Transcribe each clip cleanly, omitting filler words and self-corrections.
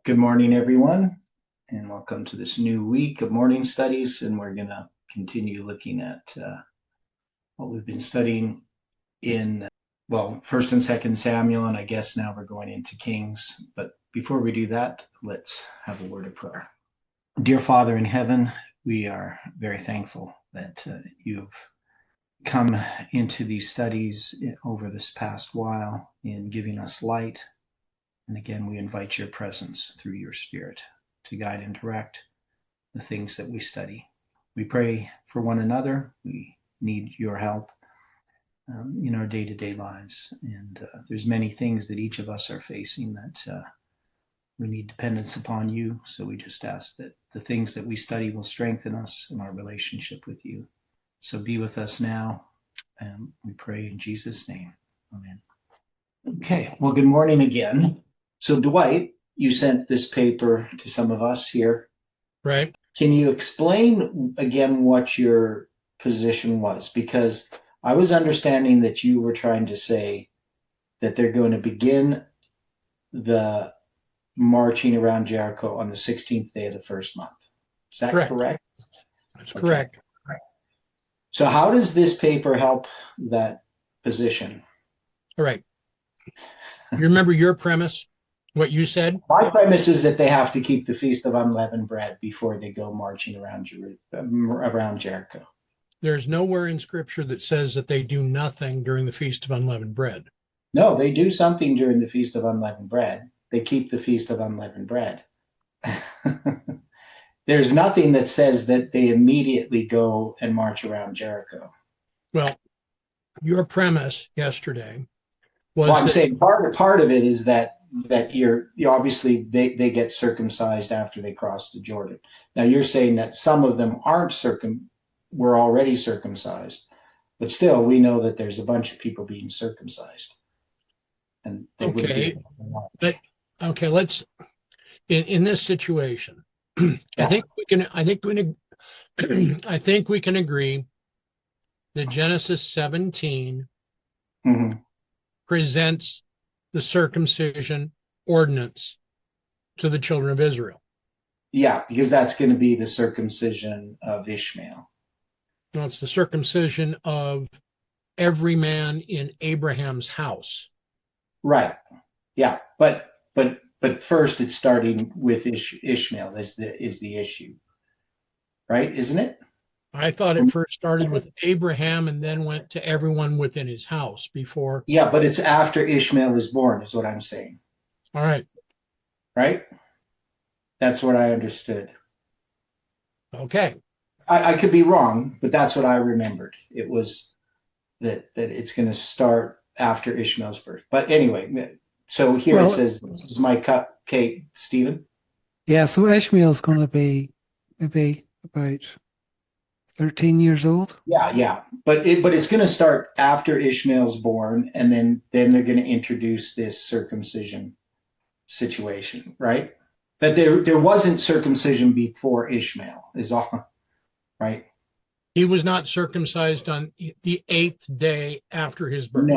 Good morning, everyone, and welcome to this new week of morning studies. And we're going to continue looking at what we've been studying in, First and Second Samuel, and I guess now we're going into Kings. But before we do that, let's have a word of prayer. Dear Father in heaven, we are very thankful that you've come into these studies over this past while in giving us light. And again, we invite your presence through your Spirit to guide and direct the things that we study. We pray for one another. We need your help in our day-to-day lives. And there's many things that each of us are facing that we need dependence upon you. So we just ask that the things that we study will strengthen us in our relationship with you. So be with us now. And we pray in Jesus' name. Amen. Okay, well, good morning again. So Dwight, you sent this paper to some of us here. Right. Can you explain again what your position was? Because I was understanding that you were trying to say that they're going to begin the marching around Jericho on the 16th day of the first month. Is that correct? That's correct. So how does this paper help that position? All right. You remember your premise? What you said? My premise is that they have to keep the Feast of Unleavened Bread before they go marching around Jericho. There's nowhere in Scripture that says that they do nothing during the Feast of Unleavened Bread. No, they do something during the Feast of Unleavened Bread. They keep the Feast of Unleavened Bread. There's nothing that says that they immediately go and march around Jericho. Well, your premise yesterday was I'm saying part of it is that you're obviously they get circumcised after they cross the Jordan. Now you're saying that some of them were already circumcised, but still we know that there's a bunch of people being circumcised. And they let's in this situation. I think we can agree that Genesis 17 presents the circumcision ordinance to the children of Israel. Yeah, because that's going to be the circumcision of Ishmael. No, it's the circumcision of every man in Abraham's house. Right. Yeah, but first it's starting with Ishmael is the issue. Right, isn't it? I thought it first started with Abraham and then went to everyone within his house before. Yeah, but it's after Ishmael is born, is what I'm saying. All right. Right? That's what I understood. Okay. I could be wrong, but that's what I remembered. It was that it's going to start after Ishmael's birth. But anyway, so here it says, this is my cupcake, Stephen. Yeah, so Ishmael's going to be maybe about 13 years old. Yeah. But it's going to start after Ishmael's born, and then they're going to introduce this circumcision situation, right? That there wasn't circumcision before Ishmael is all, right? He was not circumcised on the 8th day after his birth.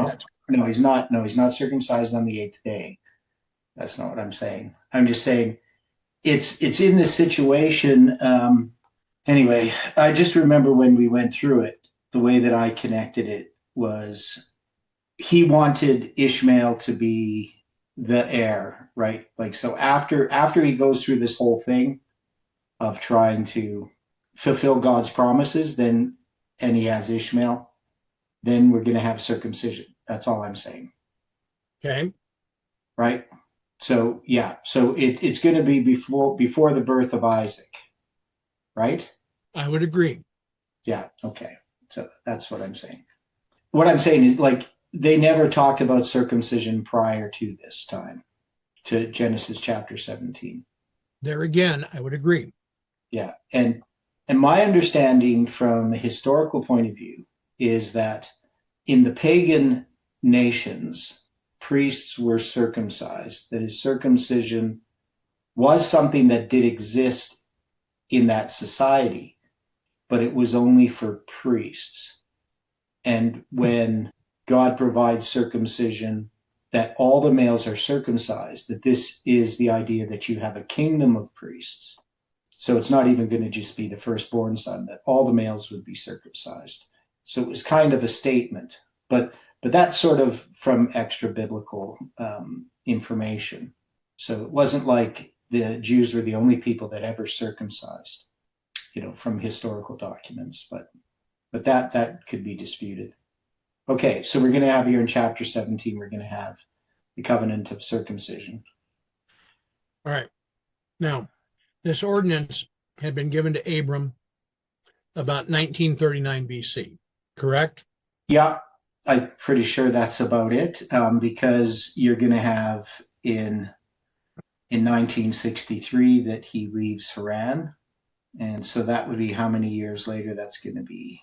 No, he's not. No, he's not circumcised on the 8th day. That's not what I'm saying. I'm just saying it's in this situation. Anyway, I just remember when we went through it, the way that I connected it was he wanted Ishmael to be the heir, right? Like, so after he goes through this whole thing of trying to fulfill God's promises, and he has Ishmael, then we're going to have circumcision. That's all I'm saying. Okay. Right? So, yeah. So it's going to be before the birth of Isaac. Right? I would agree. Yeah. Okay. So that's what I'm saying. What I'm saying is, like, they never talked about circumcision prior to this time, to Genesis chapter 17. There again, I would agree. Yeah. And my understanding from a historical point of view is that in the pagan nations, priests were circumcised. That is, circumcision was something that did exist in that society, but it was only for priests. And when God provides circumcision that all the males are circumcised, that this is the idea that you have a kingdom of priests. So it's not even going to just be the firstborn son, that all the males would be circumcised. So it was kind of a statement, but that's sort of from extra biblical information. So it wasn't like the Jews were the only people that ever circumcised, from historical documents, but that could be disputed. Okay, so we're going to have here in chapter 17, we're going to have the covenant of circumcision. All right. Now, this ordinance had been given to Abram about 1939 BC, correct? Yeah, I'm pretty sure that's about it, because you're going to have in 1963 that he leaves Haran. And so that would be how many years later that's going to be?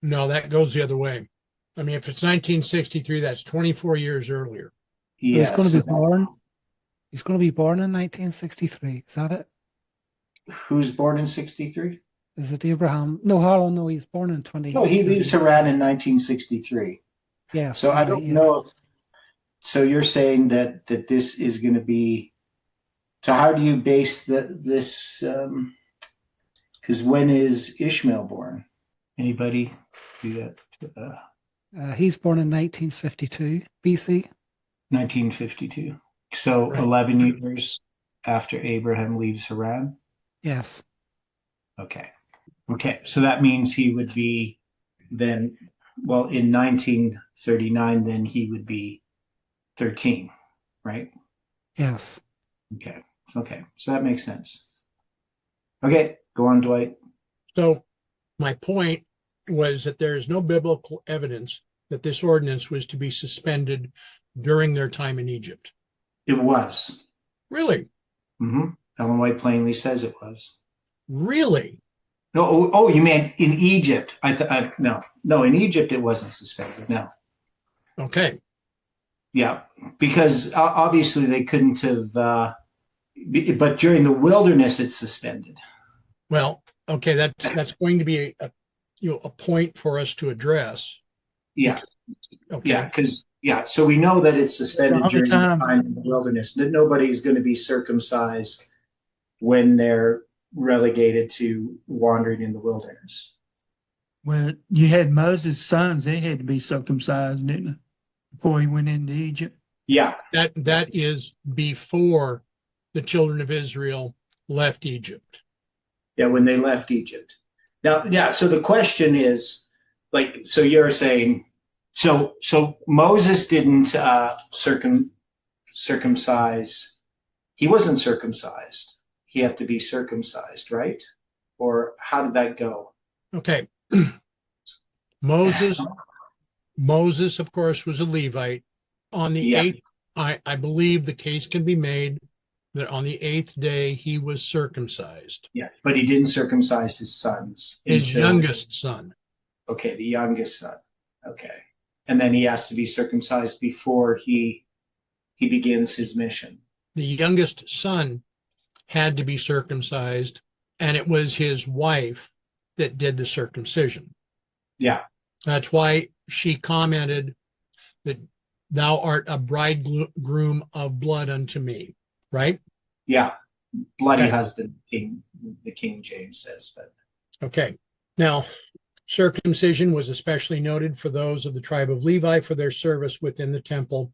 No, that goes the other way. I mean, if it's 1963, that's 24 years earlier. Yeah, he's going to be born. He's going to be born in 1963. Is that it? Who's born in 63? Is it Abraham? No, Haran. No, he's born in 20. No, he leaves Haran in 1963. Yeah. So I don't know. So you're saying that this is going to be. So how do you base this? Because when is Ishmael born? Anybody do that? He's born in 1952 BC. 1952. So Right. 11 years after Abraham leaves Haran. Yes. Okay. So that means he would be then, well, in 1939, then he would be 13, right? Yes. Okay. So that makes sense. Okay, go on, Dwight. So my point was that there is no biblical evidence that this ordinance was to be suspended during their time in Egypt. It was. Really? Ellen White plainly says it was. Really? No. Oh, you meant in Egypt? No. In Egypt it wasn't suspended. No. Okay. Yeah, because obviously they couldn't have. But during the wilderness, it's suspended. Well, okay. That's going to be a point for us to address. Yeah. Okay. So we know that it's suspended during the time in the wilderness. That nobody's going to be circumcised when they're relegated to wandering in the wilderness. Well, you had Moses' sons; they had to be circumcised, didn't they, before he went into Egypt? Yeah. That is before the children of Israel left Egypt. Yeah, when they left Egypt. Now, yeah. So the question is, so you're saying, so Moses didn't circumcise. He wasn't circumcised. He had to be circumcised, right? Or how did that go? Okay. Moses, of course, was a Levite. On the eighth, I believe the case can be made that on the 8th day he was circumcised. Yeah, but he didn't circumcise his sons. His youngest son. Okay, the youngest son. Okay. And then he has to be circumcised before he begins his mission. The youngest son had to be circumcised, and it was his wife that did the circumcision. Yeah. That's why she commented that thou art a bridegroom of blood unto me, right? Yeah. Bloody husband, the King James says. But okay. Now, circumcision was especially noted for those of the tribe of Levi for their service within the temple,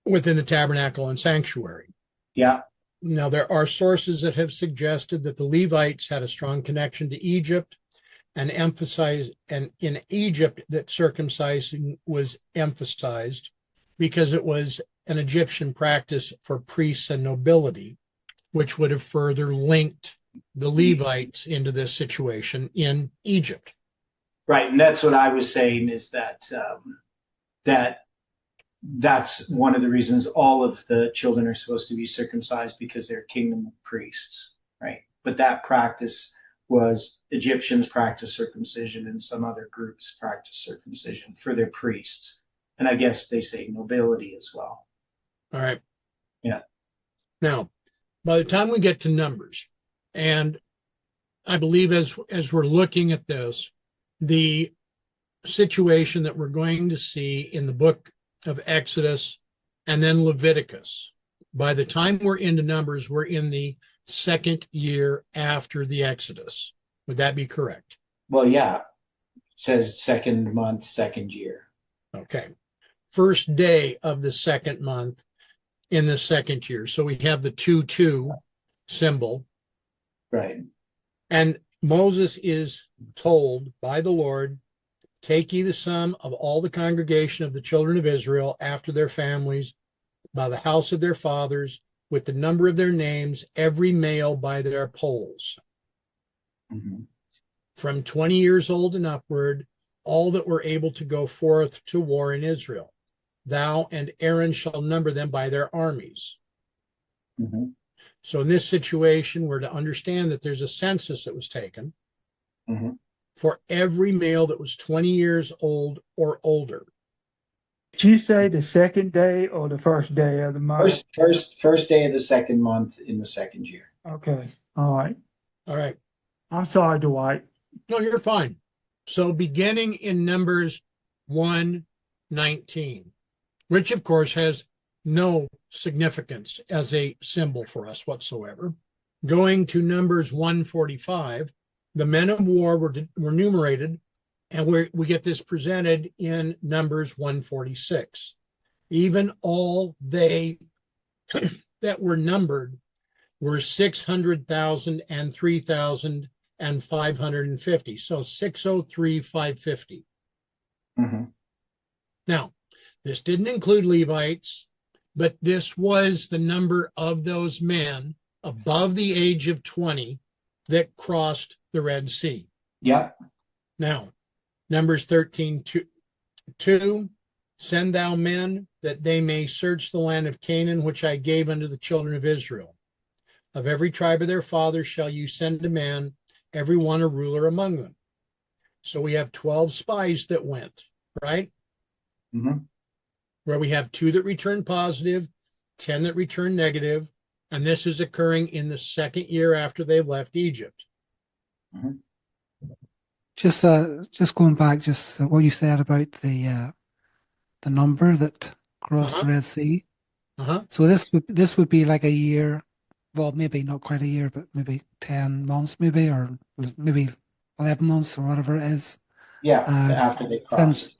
within the tabernacle and sanctuary. Yeah. Now, there are sources that have suggested that the Levites had a strong connection to Egypt and in Egypt that circumcising was emphasized because it was an Egyptian practice for priests and nobility, which would have further linked the Levites into this situation in Egypt. Right, and that's what I was saying is that that's one of the reasons all of the children are supposed to be circumcised, because they're kingdom priests, right? But that practice was Egyptians practice circumcision and some other groups practice circumcision for their priests. And I guess they say nobility as well. All right. Yeah. Now, by the time we get to Numbers, and I believe as we're looking at this, the situation that we're going to see in the book of Exodus and then Leviticus. By the time we're into Numbers, we're in the second year after the Exodus. Would that be correct? Well, yeah, it says second month, second year. Okay. First day of the second month in the second year. So we have the 2-2 symbol. Right. And Moses is told by the Lord, take ye the sum of all the congregation of the children of Israel after their families, by the house of their fathers, with the number of their names, every male by their polls. Mm-hmm. From 20 years old and upward, all that were able to go forth to war in Israel. Thou and Aaron shall number them by their armies. Mm-hmm. So in this situation, we're to understand that there's a census that was taken Mm-hmm. for every male that was 20 years old or older. Did you say the second day or the first day of the month? First day of the second month in the second year. Okay. All right. All right. I'm sorry, Dwight. No, you're fine. So beginning in Numbers 1:19, which of course has no significance as a symbol for us whatsoever. Going to Numbers 1:45, the men of war were numerated, and we get this presented in Numbers 1:46. Even all they that were numbered were 600,000 and 3,550. So 603,550. Mm-hmm. Now, this didn't include Levites, but this was the number of those men above the age of 20 that crossed the Red Sea. Yep. Now, Numbers 13:2, send thou men that they may search the land of Canaan, which I gave unto the children of Israel. Of every tribe of their fathers shall you send a man, every one a ruler among them. So we have 12 spies that went, right? Mm-hmm. Where we have 2 that return positive, 10 that return negative, and this is occurring in the second year after they've left Egypt. Mm-hmm. Just going back, what you said about the number that crossed the Red Sea. So this would be like a year, well, maybe not quite a year, but maybe 10 months, maybe, or maybe 11 months or whatever it is. Yeah, after they crossed since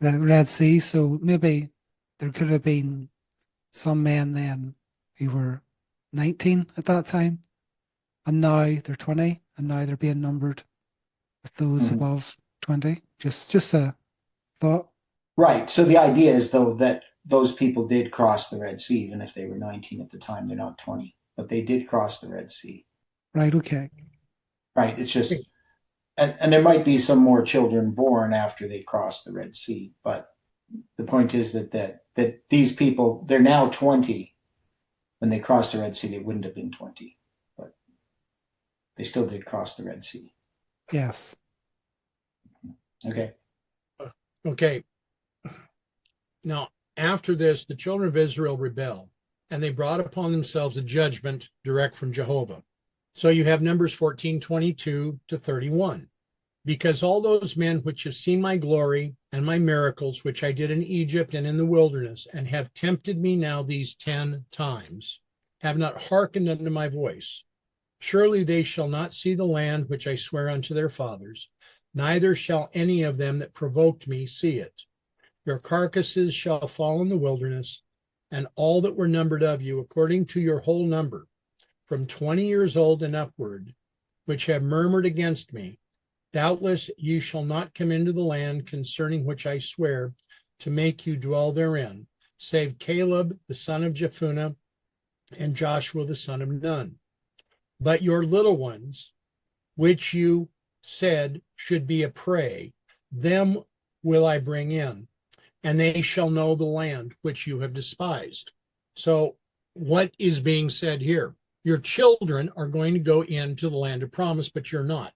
the Red Sea. So maybe there could have been some men then who were 19 at that time, and now they're 20, and now they're being numbered with those Mm-hmm. above 20. Just a thought. Right. So the idea is, though, that those people did cross the Red Sea, even if they were 19 at the time. They're not 20, but they did cross the Red Sea. Right. Okay. Right. It's just, and there might be some more children born after they crossed the Red Sea, but the point is that these people, they're now 20. When they crossed the Red Sea, they wouldn't have been 20, but they still did cross the Red Sea. Yes. Okay. Okay. Now, after this, the children of Israel rebel, and they brought upon themselves a judgment direct from Jehovah. So you have Numbers 14:22 to 31. Because all those men which have seen my glory and my miracles, which I did in Egypt and in the wilderness, and have tempted me now these 10 times, have not hearkened unto my voice. Surely they shall not see the land which I swear unto their fathers, neither shall any of them that provoked me see it. Your carcasses shall fall in the wilderness, and all that were numbered of you, according to your whole number, from 20 years old and upward, which have murmured against me. Doubtless ye shall not come into the land concerning which I swear to make you dwell therein, save Caleb the son of Jephunneh and Joshua the son of Nun. But your little ones, which you said should be a prey, them will I bring in, and they shall know the land which you have despised. So what is being said here? Your children are going to go into the land of promise, but you're not.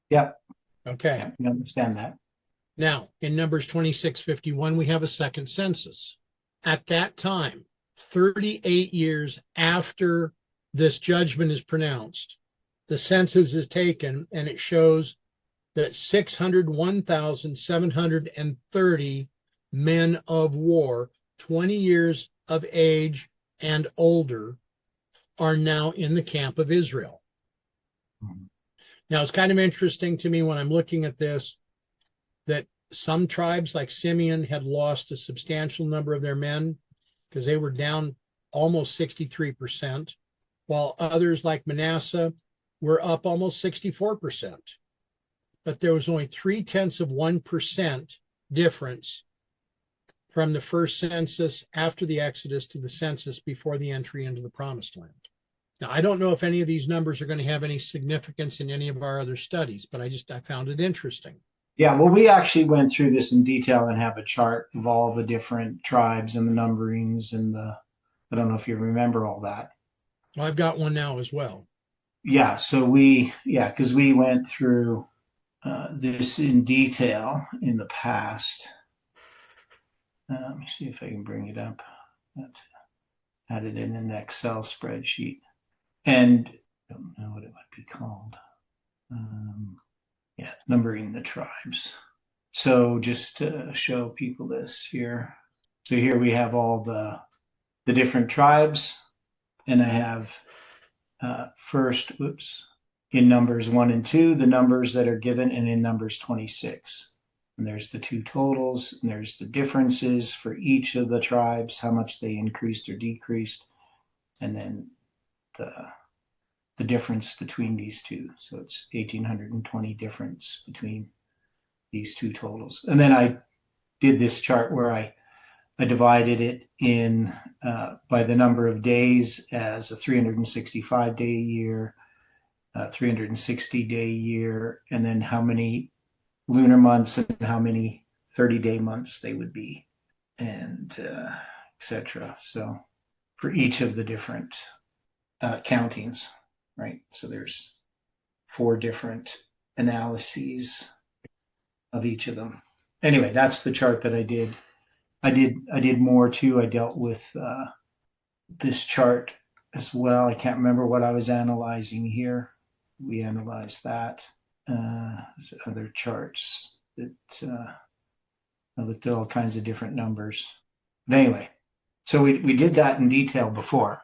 Yep. Okay. Yeah, you understand that. Now, in Numbers 26:51, we have a second census. At that time, 38 years after this judgment is pronounced, the census is taken, and it shows that 601,730 men of war, 20 years of age and older are now in the camp of Israel. Now, it's kind of interesting to me when I'm looking at this that some tribes like Simeon had lost a substantial number of their men because they were down almost 63%, while others like Manasseh were up almost 64%. But there was only 0.3% difference from the first census after the Exodus to the census before the entry into the Promised Land. Now, I don't know if any of these numbers are going to have any significance in any of our other studies, but I found it interesting. Yeah, well, we actually went through this in detail and have a chart of all the different tribes and the numberings and I don't know if you remember all that. Well, I've got one now as well. Yeah, so because we went through this in detail in the past. Let me see if I can bring it up. I had it in an Excel spreadsheet. And I don't know what it would be called. Numbering the tribes. So just to show people this here. So here we have all the different tribes. And I have in Numbers 1 and 2, the numbers that are given, and in Numbers 26. And there's the two totals, and there's the differences for each of the tribes, how much they increased or decreased, and then the difference between these two. So it's 1,820 difference between these two totals. And then I did this chart where I divided it in by the number of days as a 365-day year, 360-day year, and then how many lunar months and how many 30-day months they would be, and etc. So for each of the different countings, right? So there's 4 different analyses of each of them. Anyway, that's the chart that I did. I did more too. I dealt with this chart as well. I can't remember what I was analyzing here. We analyzed that. Other charts that I looked at all kinds of different numbers. But anyway, so we did that in detail before.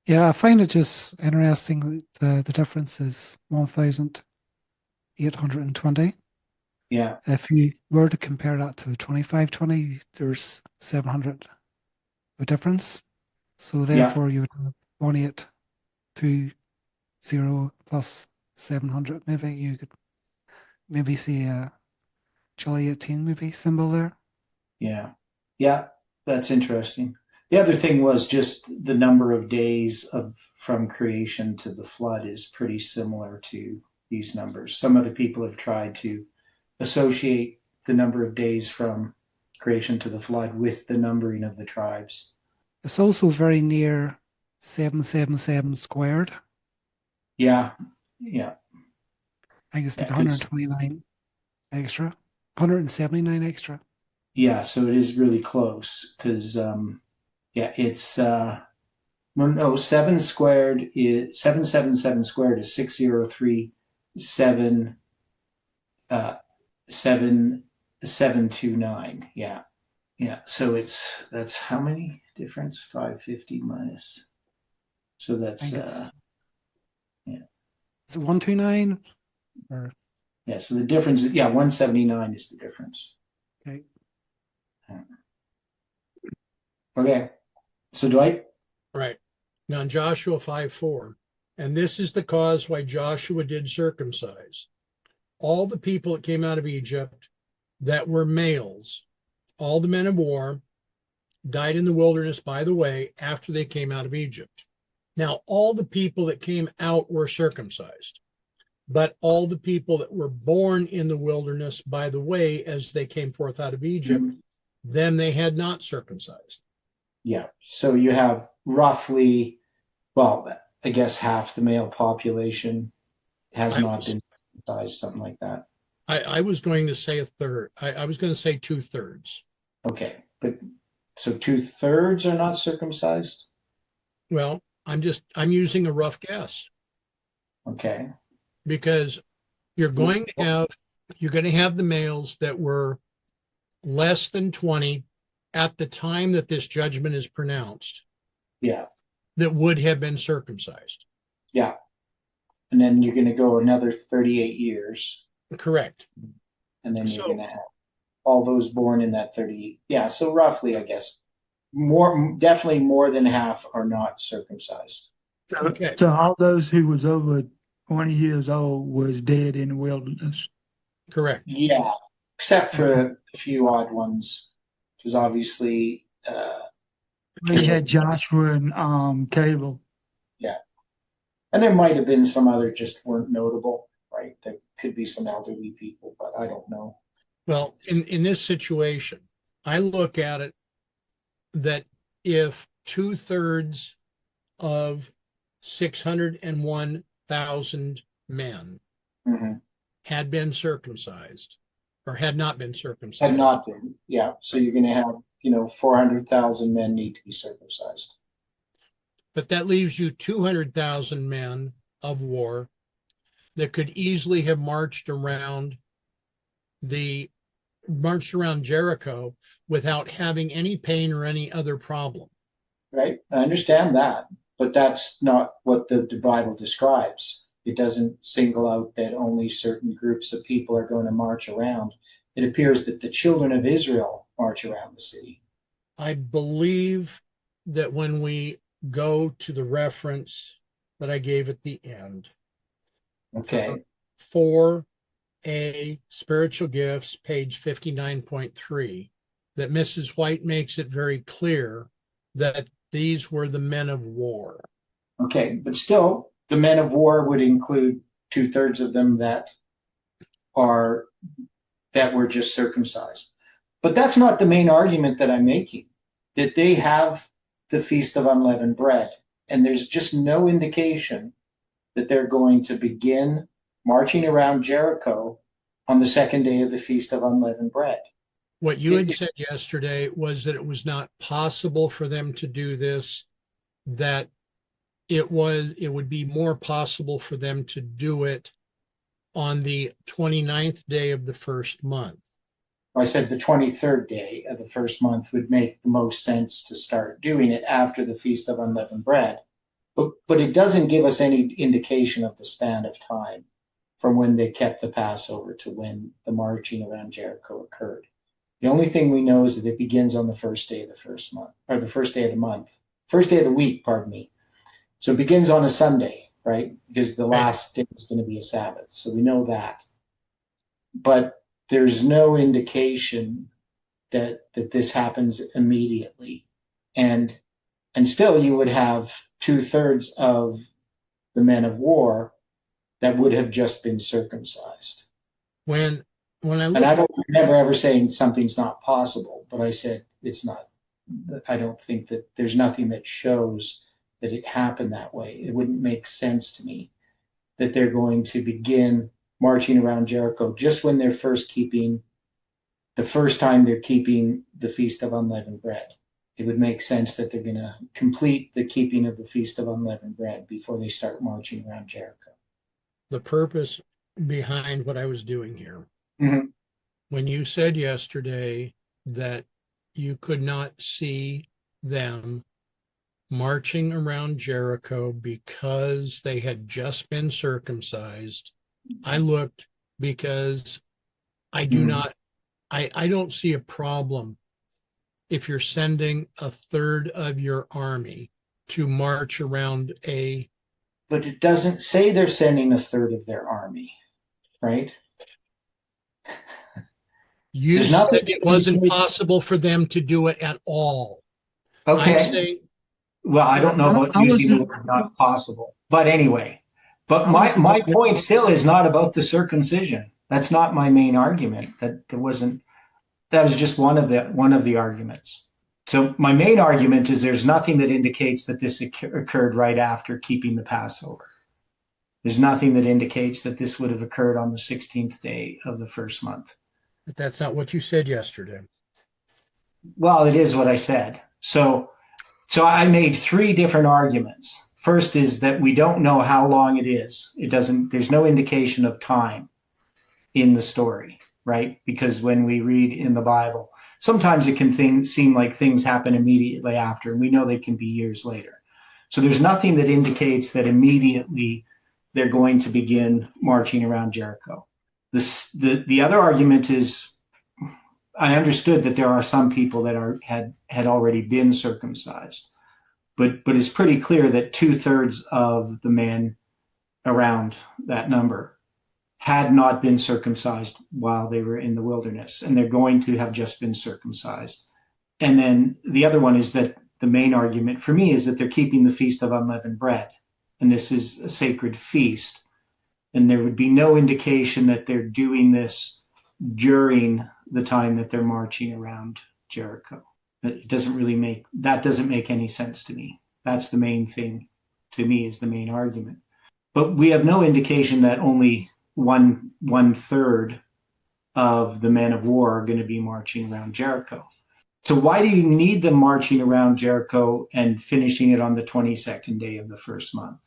Yeah, I find it just interesting that the difference is 1,820. Yeah. If you were to compare that to 2520, there's 700 of difference. So therefore you would have 1820 plus 700. Maybe you could see a July 18 maybe symbol there. Yeah, that's interesting. The other thing was just the number of days from creation to the flood is pretty similar to these numbers. Some of the people have tried to associate the number of days from creation to the flood with the numbering of the tribes. It's also very near 777 squared. Yeah. I think it's like 129 extra, 179 extra. Yeah, so it is really close because it's 7 squared is 777 squared is 6037 729. Yeah. So that's how many difference? 550 minus. So that's Is it 129 or? Yeah. So the difference is 179 is the difference. Okay. Okay. So Dwight. Right. Now in Joshua 5:4, and this is the cause why Joshua did circumcise all the people that came out of Egypt that were males. All the men of war died in the wilderness by the way after they came out of Egypt. Now all the people that came out were circumcised, but all the people that were born in the wilderness by the way as they came forth out of Egypt, them they had not circumcised. Yeah. So you have roughly, I guess half the male population has not been circumcised, something like that. I was going to say a third. I was going to say 2/3. Okay. But so 2/3 are not circumcised? Well, I'm using a rough guess. Okay. Because you're going to have the males that were less than 20 at the time that this judgment is pronounced Yeah. that would have been circumcised. Yeah. And then you're going to go another 38 years. Correct. And then you're going to have all those born in that 38. Yeah. So roughly, I guess, definitely more than half are not circumcised. Okay. So all those who was over 20 years old was dead in the wilderness. Correct. Yeah. Except for a few odd ones. Because obviously, We had Joshua and Caleb. yeah. And there might have been some other just weren't notable, right? There could be some elderly people, but I don't know. Well, in this situation, I look at it that if 2/3 of 601,000 men Mm-hmm. had been circumcised or had not been circumcised. Had not been, yeah. So you're going to have, 400,000 men need to be circumcised. But that leaves you 200,000 men of war that could easily have marched around Jericho without having any pain or any other problem. Right? I understand that, but that's not what the Bible describes. It doesn't single out that only certain groups of people are going to march around. It appears that the children of Israel march around the city. I believe that when we go to the reference that I gave at the end, Okay. for a spiritual gifts, page 59.3, that Mrs. White makes it very clear that these were the men of war. Okay, but still, the men of war would include 2/3 of them that were just circumcised. But that's not the main argument that I'm making, that they have the Feast of Unleavened Bread, and there's just no indication that they're going to begin marching around Jericho on the second day of the Feast of Unleavened Bread. What you had said yesterday was that it was not possible for them to do this, that it would be more possible for them to do it on the 29th day of the first month. I said the 23rd day of the first month would make the most sense to start doing it after the Feast of Unleavened Bread. But it doesn't give us any indication of the span of time from when they kept the Passover to when the marching around Jericho occurred. The only thing we know is that it begins on the first day of the first month, or the first day of the month, first day of the week, pardon me. So it begins on a Sunday, right? Because the last day is going to be a Sabbath. So we know that. But there's no indication that this happens immediately. And still you would have 2/3 of the men of war that would have just been circumcised. When I look, and I don't remember ever saying something's not possible, but I said it's not. I don't think that there's nothing that shows that it happened that way. It wouldn't make sense to me that they're going to begin marching around Jericho just when they're the first time they're keeping the Feast of Unleavened Bread. It would make sense that they're going to complete the keeping of the Feast of Unleavened Bread before they start marching around Jericho. The purpose behind what I was doing here. Mm-hmm. When you said yesterday that you could not see them marching around Jericho because they had just been circumcised, I looked because I do not, I don't see a problem if you're sending 1/3 of your army to march around But it doesn't say they're sending 1/3 of their army, right? You said it wasn't possible for them to do it at all. Okay. Well, I don't know about using the word not possible. But anyway, but my point still is not about the circumcision. That's not my main argument. That was just one of the arguments. So my main argument is there's nothing that indicates that this occurred right after keeping the Passover. There's nothing that indicates that this would have occurred on the 16th day of the first month. But that's not what you said yesterday. Well, it is what I said. So I made 3 different arguments. First is that we don't know how long it is. There's no indication of time in the story, right? Because when we read in the Bible, sometimes it can seem like things happen immediately after, and we know they can be years later. So there's nothing that indicates that immediately they're going to begin marching around Jericho. The other argument is, I understood that there are some people that had already been circumcised, but it's pretty clear that 2/3 of the men around that number had not been circumcised while they were in the wilderness, and they're going to have just been circumcised. And then the other one is that the main argument for me is that they're keeping the Feast of Unleavened Bread, and this is a sacred feast, and there would be no indication that they're doing this during the time that they're marching around Jericho. It doesn't make any sense to me. That's the main thing to me, is the main argument. But we have no indication that only one third of the men of war are going to be marching around Jericho. So why do you need them marching around Jericho and finishing it on the 22nd day of the first month?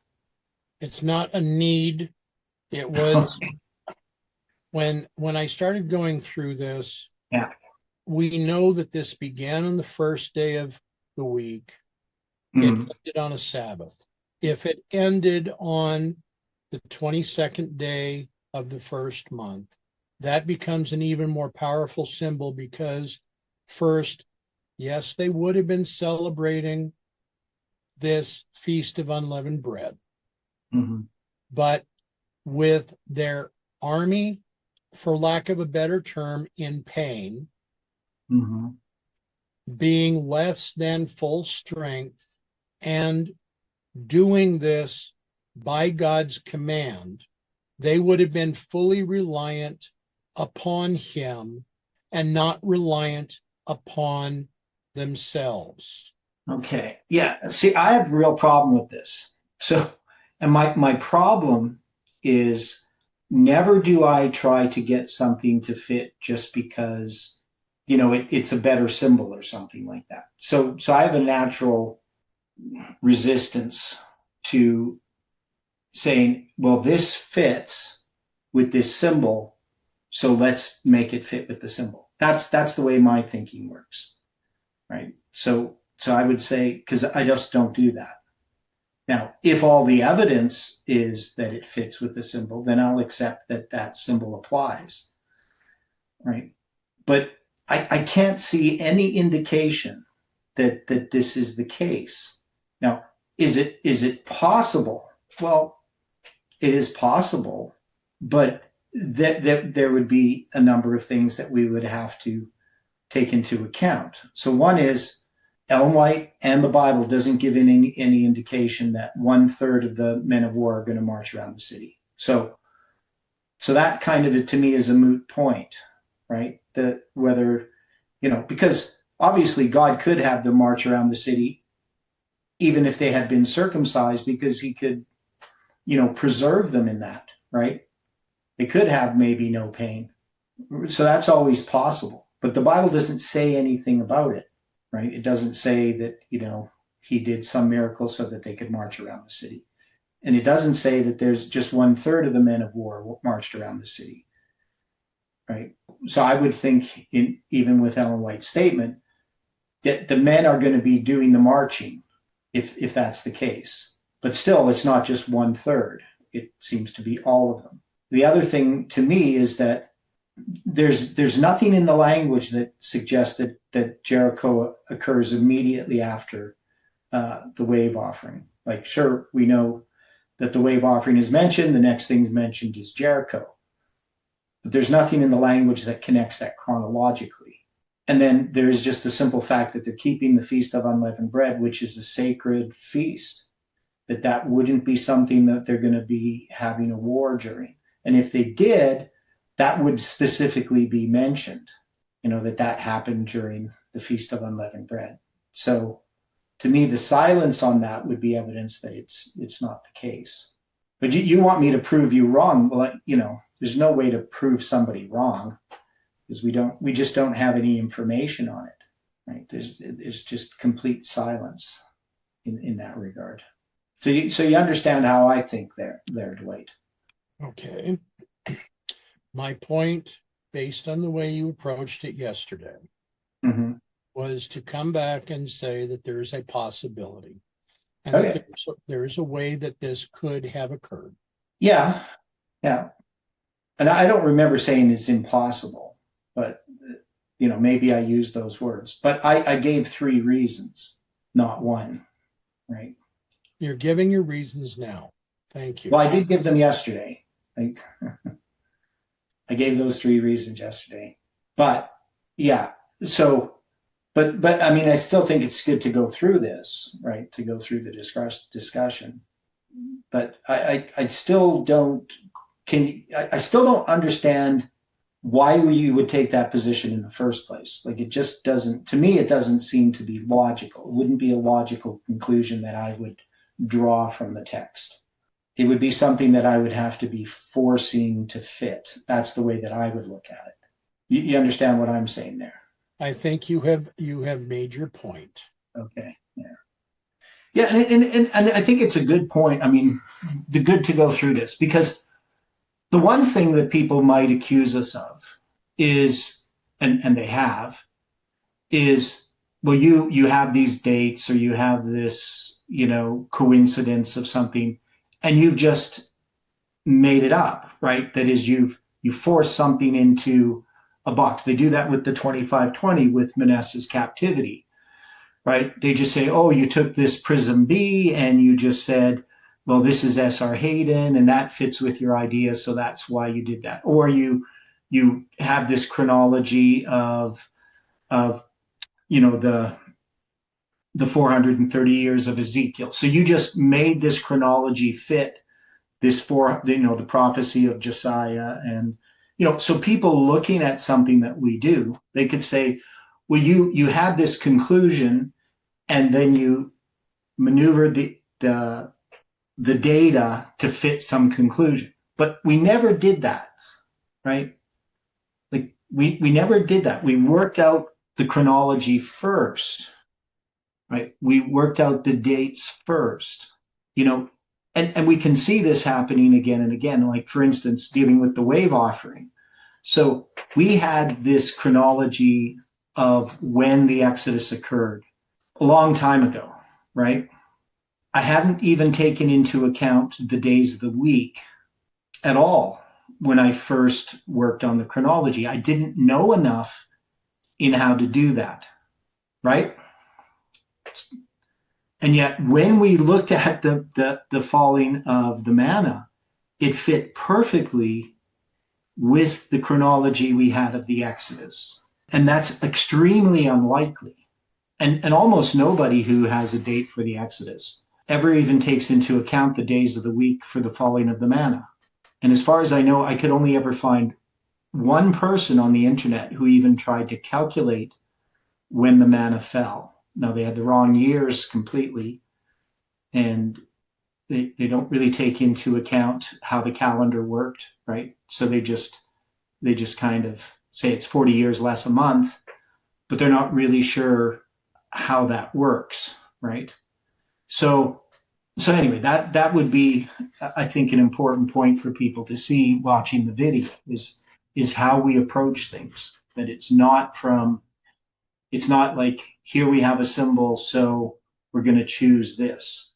It's not a need. It was when I started going through this. Yeah. We know that this began on the first day of the week. It ended on a Sabbath. If it ended on the 22nd day of the first month, that becomes an even more powerful symbol, because first, yes, they would have been celebrating this Feast of Unleavened Bread, but with their army, for lack of a better term, in pain, being less than full strength, and doing this by God's command, they would have been fully reliant upon him and not reliant upon themselves. Okay. Yeah. See, I have a real problem with this. So, and my problem is, never do I try to get something to fit just because, it's a better symbol or something like that. So I have a natural resistance to saying, well, this fits with this symbol, so let's make it fit with the symbol. That's the way my thinking works, right? So I would say, because I just don't do that. Now, if all the evidence is that it fits with the symbol, then I'll accept that symbol applies, right? But I can't see any indication that this is the case. Now, is it possible? Well, it is possible, but there would be a number of things that we would have to take into account. So one is, Ellen White and the Bible doesn't give any indication that 1/3 of the men of war are going to march around the city. So that kind of, to me, is a moot point, right? That whether, because obviously God could have them march around the city even if they had been circumcised, because he could, preserve them in that, right? They could have maybe no pain. So that's always possible. But the Bible doesn't say anything about it, right? It doesn't say that, he did some miracle so that they could march around the city. And it doesn't say that there's just 1/3 of the men of war marched around the city, right? So I would think, even with Ellen White's statement, that the men are going to be doing the marching, if that's the case. But still, it's not just 1/3. It seems to be all of them. The other thing to me is that there's nothing in the language that suggests that Jericho occurs immediately after the wave offering. Like, sure, we know that the wave offering is mentioned. The next thing's mentioned is Jericho. But there's nothing in the language that connects that chronologically. And then there's just the simple fact that they're keeping the Feast of Unleavened Bread, which is a sacred feast, that wouldn't be something that they're going to be having a war during. And if they did, that would specifically be mentioned, that happened during the Feast of Unleavened Bread. So to me, the silence on that would be evidence that it's not the case. But you want me to prove you wrong? Well, there's no way to prove somebody wrong, because we just don't have any information on it, right? There's just complete silence in that regard. So you understand how I think there, Dwight. Okay. My point, based on the way you approached it yesterday, Mm-hmm. was to come back and say that there's a possibility and Okay. that there's a way that this could have occurred. Yeah. Yeah. And I don't remember saying it's impossible, but maybe I used those words. But I gave 3 reasons, not one, right? You're giving your reasons now. Thank you. Well, I did give them yesterday. I gave those 3 reasons yesterday. But yeah, so but I mean, I still think it's good to go through this, right? To go through the discussion. But I still don't I still don't understand why you would take that position in the first place. Like, it just doesn't, to me, it doesn't seem to be logical. It wouldn't be a logical conclusion that I would draw from the text. It would be something that I would have to be forcing to fit. That's the way that I would look at it. You understand what I'm saying there? I think you have made your point. Okay. Yeah. Yeah. And I think it's a good point. I mean, the good to go through this, because the one thing that people might accuse us of is, and they have, is, well, you have these dates, or you have this, coincidence of something, and you've just made it up, right? That is, you force something into a box. They do that with the 2520 with Manasseh's captivity, right? They just say, oh, you took this prism B and you just said, well, this is S.R. Hayden, and that fits with your idea, so that's why you did that. Or you have this chronology of the 430 years of Ezekiel. So you just made this chronology fit the prophecy of Josiah, and so people looking at something that we do, they could say, well, you had this conclusion, and then you maneuvered the data to fit some conclusion. But we never did that, right? Like, we never did that. We worked out the chronology first, right? We worked out the dates first, and we can see this happening again and again, like, for instance, dealing with the wave offering. So we had this chronology of when the Exodus occurred a long time ago, right? I hadn't even taken into account the days of the week at all when I first worked on the chronology. I didn't know enough in how to do that, right? And yet, when we looked at the falling of the manna, it fit perfectly with the chronology we had of the Exodus. And that's extremely unlikely. And almost nobody who has a date for the Exodus ever even takes into account the days of the week for the falling of the manna. And as far as I know, I could only ever find one person on the internet who even tried to calculate when the manna fell. Now, they had the wrong years completely, and they don't really take into account how the calendar worked, right? So they just kind of say it's 40 years less a month, but they're not really sure how that works, right? So anyway, that would be, I think, an important point for people to see watching the video is how we approach things. That it's not like, here we have a symbol, so we're going to choose this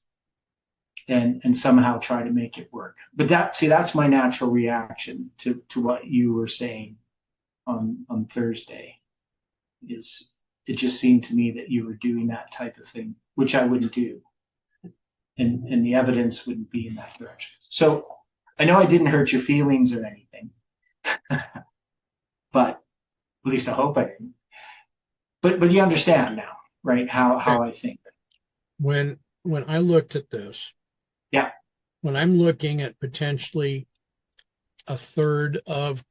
and somehow try to make it work. But that's my natural reaction to what you were saying on Thursday. Is it just seemed to me that you were doing that type of thing, which I wouldn't do. And the evidence wouldn't be in that direction. So I know I didn't hurt your feelings or anything, but at least I hope I didn't. But you understand now, right? How I think. When I looked at this, yeah, when I'm looking at potentially a third of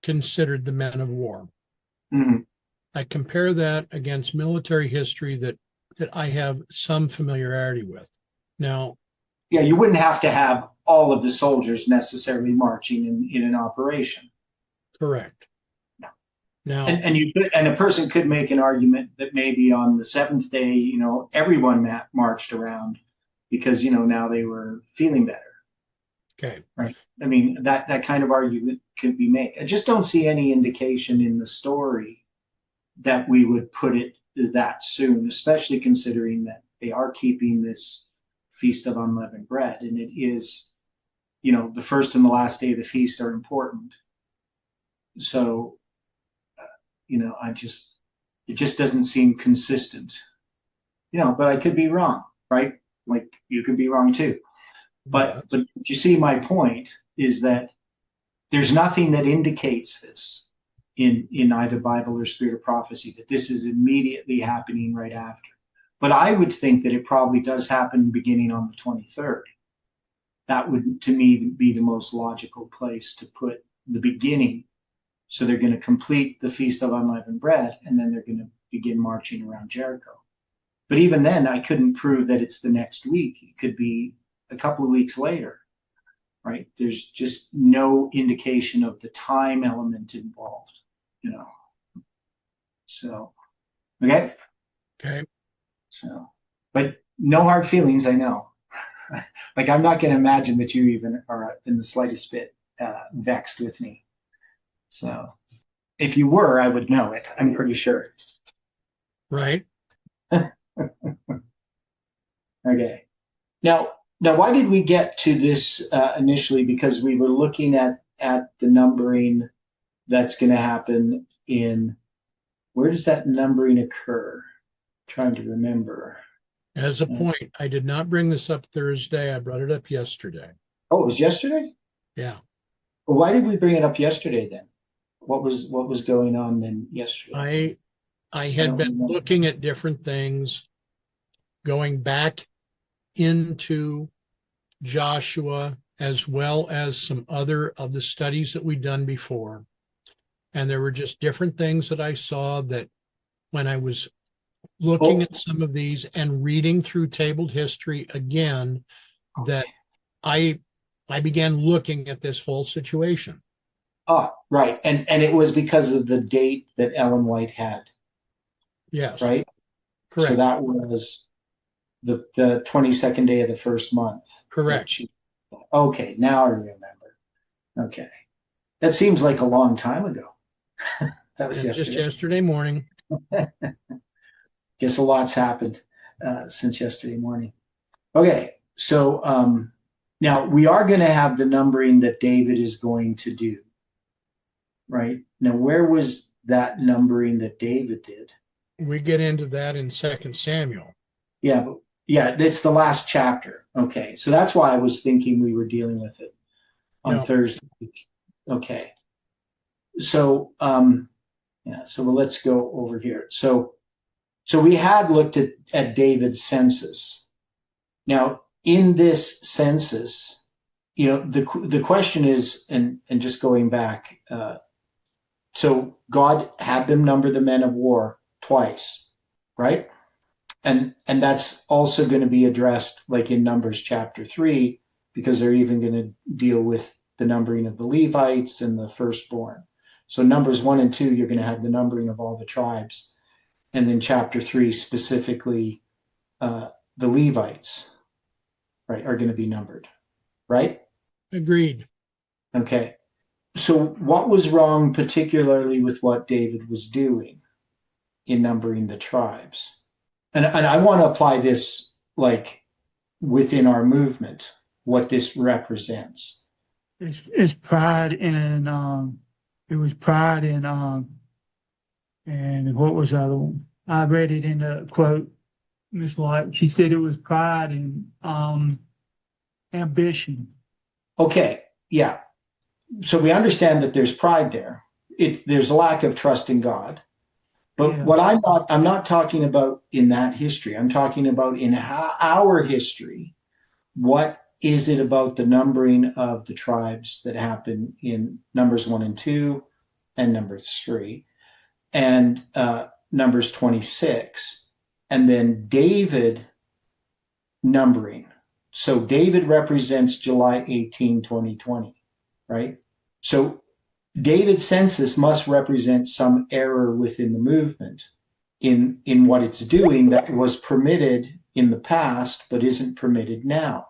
considered the men of war, mm-hmm. I compare that against military history that I have some familiarity with. Now, yeah, you wouldn't have to have all of the soldiers necessarily marching in an operation. Correct. No. Now, and a person could make an argument that maybe on the 7th day, everyone marched around because now they were feeling better. Okay. Right. I mean, that kind of argument could be made. I just don't see any indication in the story that we would put it that soon, especially considering that they are keeping this Feast of Unleavened Bread. And it is, the first and the last day of the feast are important. So, it just doesn't seem consistent, but I could be wrong, right? Like you could be wrong too. But you see, my point is that there's nothing that indicates this in either Bible or Spirit of Prophecy, that this is immediately happening right after. But I would think that it probably does happen beginning on the 23rd. That would, to me, be the most logical place to put the beginning. So they're going to complete the Feast of Unleavened Bread, and then they're going to begin marching around Jericho. But even then, I couldn't prove that it's the next week. It could be a couple of weeks later, right? There's just no indication of the time element involved, So, okay? Okay. So, but no hard feelings, I know. Like, I'm not going to imagine that you even are in the slightest bit vexed with me. So, if you were, I would know it. I'm pretty sure. Right. Okay. Now, why did we get to this initially? Because we were looking at the numbering that's going to happen where does that numbering occur? I'm trying to remember. As a point, I did not bring this up Thursday. I brought it up yesterday. Oh, it was yesterday? Yeah. Well, why did we bring it up yesterday then? What was going on then yesterday? I had been looking at different things, going back into Joshua as well as some other of the studies that we'd done before. And there were just different things that I saw that when I was looking at some of these and reading through tabled history again, that I began looking at this whole situation. Oh, right. And it was because of the date that Ellen White had. Yes. Right? Correct. So that was the 22nd day of the first month. Correct. Okay, now I remember. Okay. That seems like a long time ago. That was yesterday. Just yesterday morning. Guess a lot's happened since yesterday morning. Okay, so now we are going to have the numbering that David is going to do, right? Now, where was that numbering that David did? We get into that in 2 Samuel. Yeah, it's the last chapter. Okay, so that's why I was thinking we were dealing with it on Thursday. Okay, so so let's go over here. So we had looked at David's census. Now, in this census, the question is, and just going back, so God had them number the men of war twice, right? And that's also going to be addressed like in Numbers chapter 3, because they're even going to deal with the numbering of the Levites and the firstborn. So Numbers 1 and 2, you're going to have the numbering of all the tribes. And then chapter 3, specifically, the Levites, right, are going to be numbered, right? Agreed. Okay. So what was wrong particularly with what David was doing in numbering the tribes? And I want to apply this like within our movement, what this represents. It's pride in it was pride in and what was the other one? I read it in the quote, Miss White. She said it was pride and ambition. Okay, yeah. So we understand that there's pride there. There's a lack of trust in God. But what I'm not talking about in that history. I'm talking about in our history. What is it about the numbering of the tribes that happen in Numbers 1 and 2 and Numbers 3 and Numbers 26, and then David numbering? So David represents July 18, 2020, right? So David's census must represent some error within the movement in what it's doing that was permitted in the past but isn't permitted now.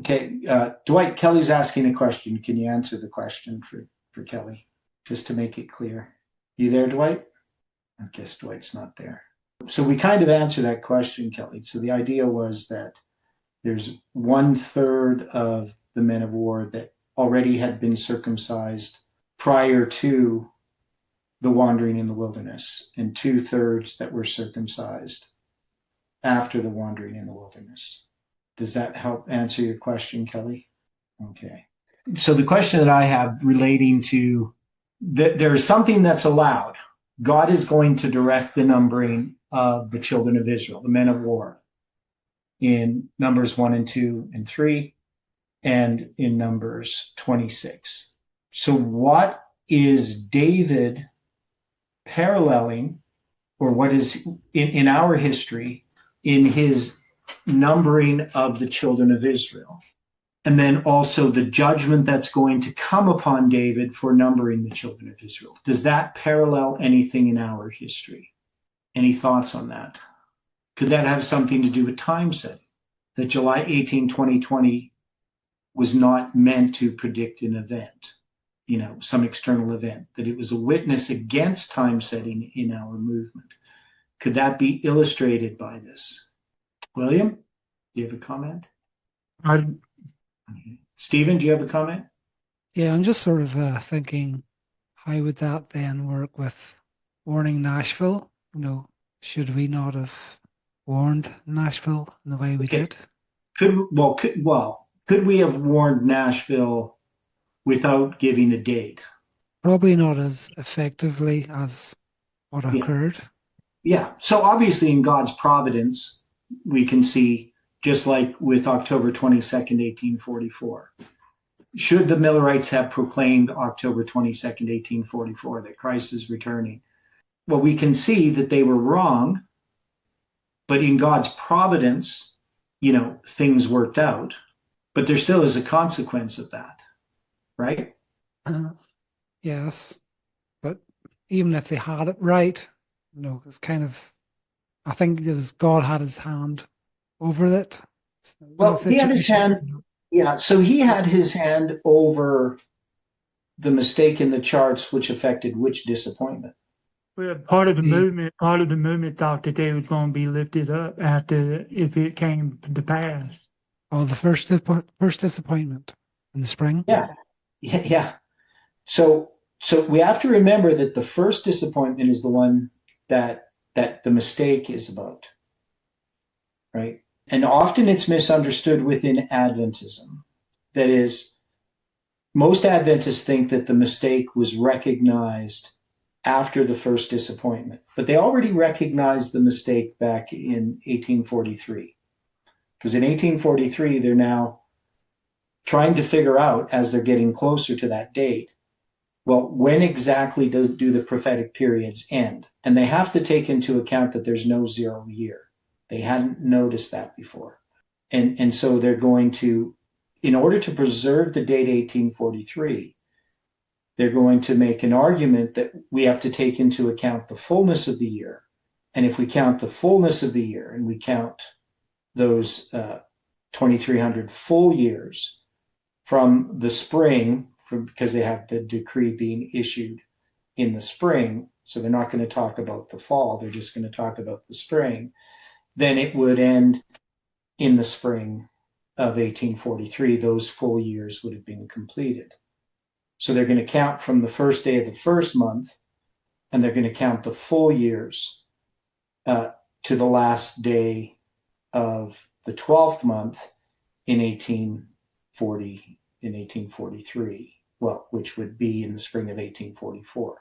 Okay, Dwight, Kelly's asking a question. Can you answer the question for Kelly, just to make it clear? You there, Dwight? I guess Dwight's not there. So we kind of answered that question, Kelly. So the idea was that there's 1/3 of the men of war that already had been circumcised prior to the wandering in the wilderness, and 2/3 that were circumcised after the wandering in the wilderness. Does that help answer your question, Kelly? Okay. So the question that I have relating to that there is something that's allowed. God is going to direct the numbering of the children of Israel, the men of war, in Numbers 1 and 2 and 3, and in Numbers 26. So what is David paralleling, or what is in our history, in his numbering of the children of Israel? And then also the judgment that's going to come upon David for numbering the children of Israel. Does that parallel anything in our history? Any thoughts on that? Could that have something to do with time setting? That July 18, 2020 was not meant to predict an event, some external event, that it was a witness against time setting in our movement. Could that be illustrated by this? William, do you have a comment? Stephen, do you have a comment? Yeah, I'm just sort of thinking, how would that then work with warning Nashville? Should we not have warned Nashville in the way we did? Could we have warned Nashville without giving a date? Probably not as effectively as what occurred. Yeah. So obviously in God's providence, we can see, just like with October 22nd, 1844. Should the Millerites have proclaimed October 22nd, 1844, that Christ is returning? Well, we can see that they were wrong, but in God's providence, things worked out. But there still is a consequence of that, right? Yes, but even if they had it right, it's kind of, I think it was God had his hand over it. Well, he had his hand, so he had his hand over the mistake in the charts, which affected which disappointment? Well, part of the movement thought that they was going to be lifted up if it came to pass. Oh, the first disappointment in the spring. Yeah. So we have to remember that the first disappointment is the one that the mistake is about, right? And often it's misunderstood within Adventism. That is, most Adventists think that the mistake was recognized after the first disappointment, but they already recognized the mistake back in 1843. Because in 1843, they're now trying to figure out, as they're getting closer to that date, well, when exactly do the prophetic periods end? And they have to take into account that there's no 0 year. They hadn't noticed that before. And so they're going to, in order to preserve the date 1843, they're going to make an argument that we have to take into account the fullness of the year. And if we count the fullness of the year and we count those 2,300 full years from the spring, because they have the decree being issued in the spring, so they're not going to talk about the fall, they're just going to talk about the spring, then it would end in the spring of 1843. Those full years would have been completed. So they're going to count from the first day of the first month, and they're going to count the full years to the last day of the 12th month in 1843, which would be in the spring of 1844.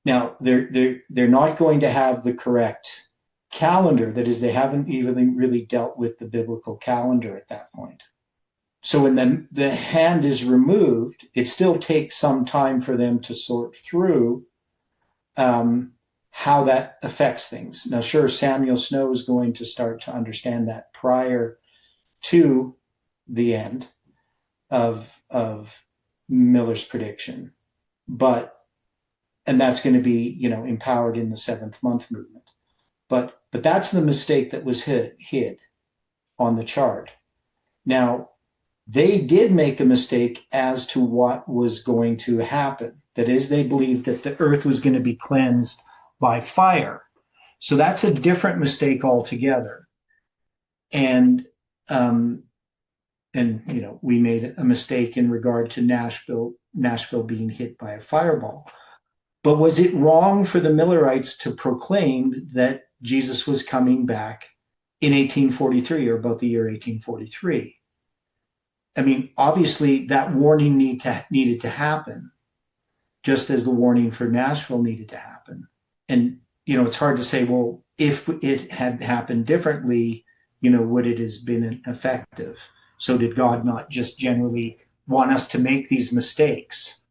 Now, they're not going to have the correct calendar. That is, they haven't even really dealt with the biblical calendar at that point. So when the hand is removed, it still takes some time for them to sort through how that affects things. Now, sure, Samuel Snow is going to start to understand that prior to the end of Miller's prediction, and that's going to be, empowered in the 7th month movement. But that's the mistake that was hid on the chart. Now, they did make a mistake as to what was going to happen. That is, they believed that the earth was going to be cleansed by fire. So that's a different mistake altogether. And we made a mistake in regard to Nashville being hit by a fireball. But was it wrong for the Millerites to proclaim that Jesus was coming back in 1843, or about the year 1843? I mean, obviously that warning needed to happen, just as the warning for Nashville needed to happen. And, it's hard to say, well, if it had happened differently, would it have been effective? So did God not just generally want us to make these mistakes?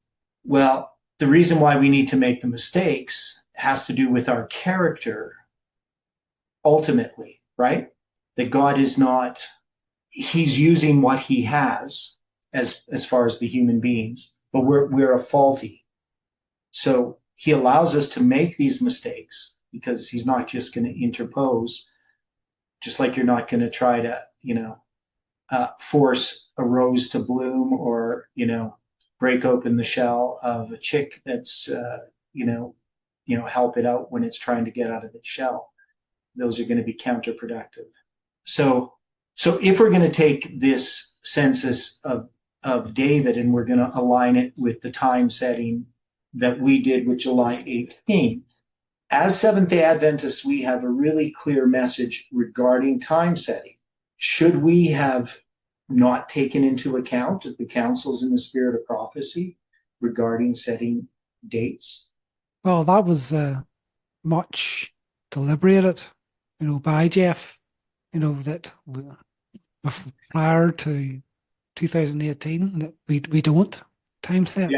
Well, the reason why we need to make the mistakes has to do with our character ultimately, right? That God is not, he's using what he has as far as the human beings, but we're a faulty. So he allows us to make these mistakes because he's not just going to interpose, just like you're not going to try to, force a rose to bloom, or, break open the shell of a chick that's, help it out when it's trying to get out of its shell. Those are going to be counterproductive. So if we're going to take this census of David and we're going to align it with the time setting that we did with July 18th, as Seventh-day Adventists, we have a really clear message regarding time setting. Should we have not taken into account the counsels in the spirit of prophecy regarding setting dates? Well, that was much deliberated, by Jeff, that prior to 2018, that we don't time set.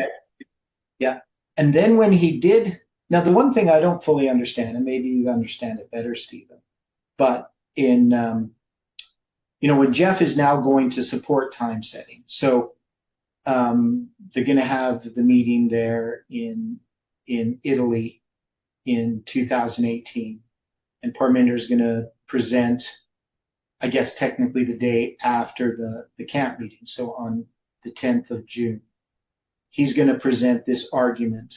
Yeah. And then when he did, now the one thing I don't fully understand, and maybe you understand it better, Stephen, but in when Jeff is now going to support time setting, so they're going to have the meeting there in Italy in 2018, and Parminder is going to present, I guess technically the day after the camp meeting, so on the 10th of June. He's going to present this argument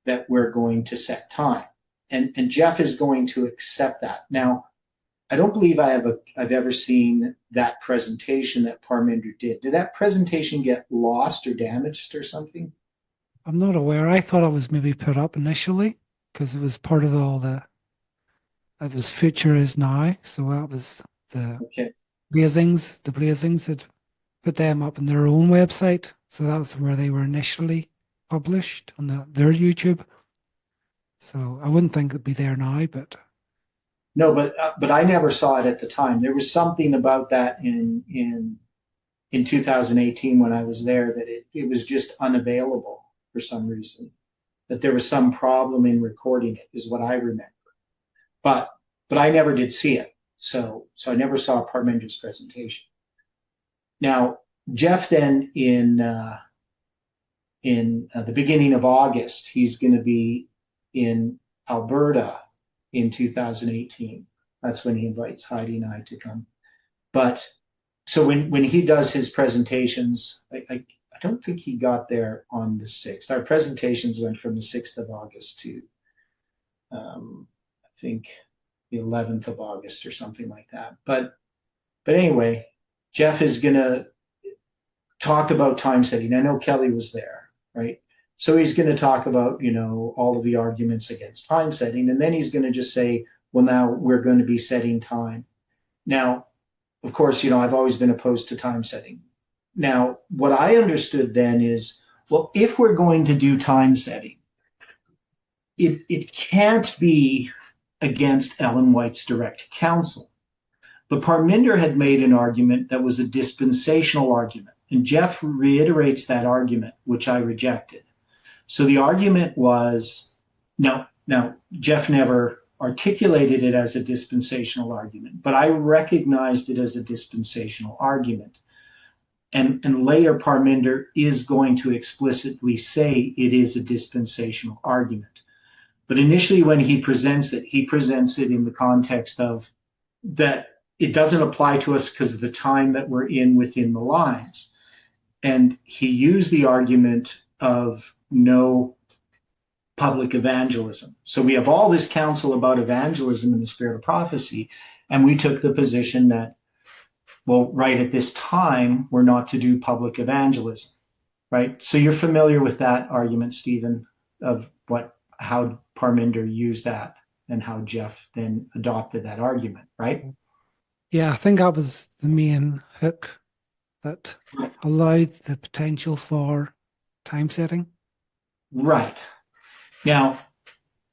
that we're going to set time, and Jeff is going to accept that. Now, I don't believe I've ever seen that presentation that Parminder did. Did that presentation get lost or damaged or something? I'm not aware. I thought it was maybe put up initially because it was part of it was Future is Now. So that was the Blazings. The Blazings had put them up on their own website. So that was where they were initially published on their YouTube. So I wouldn't think it'd be there now, but. No, but I never saw it at the time. There was something about that in 2018 when I was there that it was just unavailable for some reason. That there was some problem in recording it is what I remember. But I never did see it. So I never saw Parminder's presentation. Now, Jeff then in the beginning of August, he's going to be in Alberta in 2018. That's when he invites Heidi and I to come. But so when he does his presentations, I don't think he got there on the 6th. Our presentations went from the 6th of August to I think the 11th of August or something like that. But anyway, Jeff is going to talk about time setting. I know Kelly was there, right? So he's going to talk about, all of the arguments against time setting. And then he's going to just say, well, now we're going to be setting time. Now, of course, I've always been opposed to time setting. Now, what I understood then is, well, if we're going to do time setting, it can't be against Ellen White's direct counsel. But Parminder had made an argument that was a dispensational argument. And Jeff reiterates that argument, which I rejected. So the argument was, now Jeff never articulated it as a dispensational argument, but I recognized it as a dispensational argument. And later Parminder is going to explicitly say it is a dispensational argument. But initially when he presents it in the context of that it doesn't apply to us because of the time that we're in within the lines. And he used the argument of no public evangelism. So we have all this counsel about evangelism in the spirit of prophecy, and we took the position that, well, right at this time, we're not to do public evangelism, right? So you're familiar with that argument, Stephen, of how Parminder used that and how Jeff then adopted that argument, right? Yeah, I think that was the main hook that allowed the potential for time setting. Right. Now,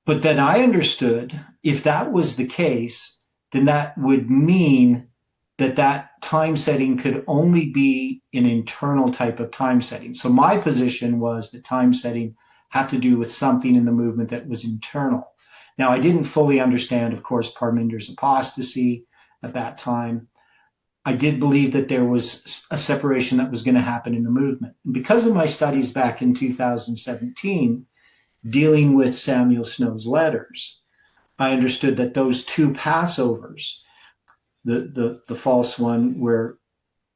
but then I understood if that was the case, then that would mean that time setting could only be an internal type of time setting. So my position was that time setting had to do with something in the movement that was internal. Now, I didn't fully understand, of course, Parminder's apostasy at that time. I did believe that there was a separation that was going to happen in the movement. And because of my studies back in 2017, dealing with Samuel Snow's letters, I understood that those two Passovers, the false one where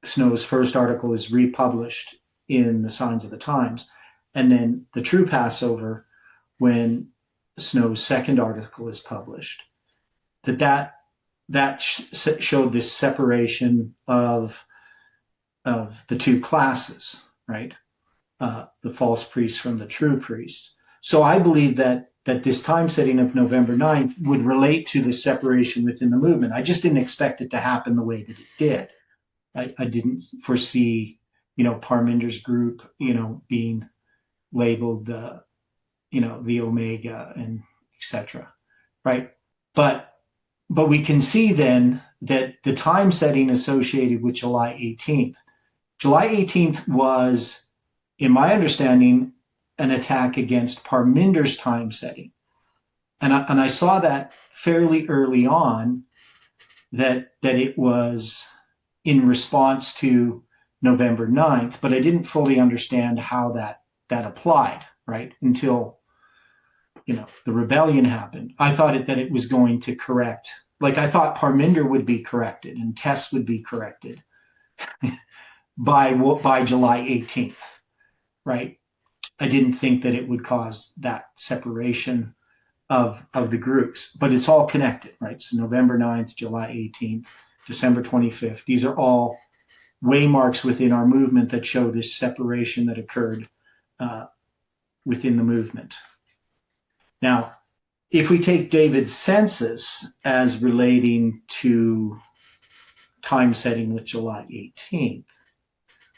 Snow's first article is republished in the Signs of the Times, and then the true Passover when Snow's second article is published, that showed this separation of the two classes, right? The false priests from the true priests. So I believe that this time setting of November 9th would relate to the separation within the movement. I just didn't expect it to happen the way that it did. I didn't foresee, Parminder's group, being labeled, the Omega and etc. Right? But we can see then that the time setting associated with July 18th. July 18th was, in my understanding, an attack against Parminder's time setting. And I saw that fairly early on, that it was in response to November 9th, but I didn't fully understand how that applied, right? Until, the rebellion happened. I thought that it was going to correct, like I thought Parminder would be corrected and Tess would be corrected by July 18th, right? I didn't think that it would cause that separation of the groups, but it's all connected, right? So November 9th, July 18th, December 25th, these are all waymarks within our movement that show this separation that occurred within the movement. Now, if we take David's census as relating to time setting with July 18th,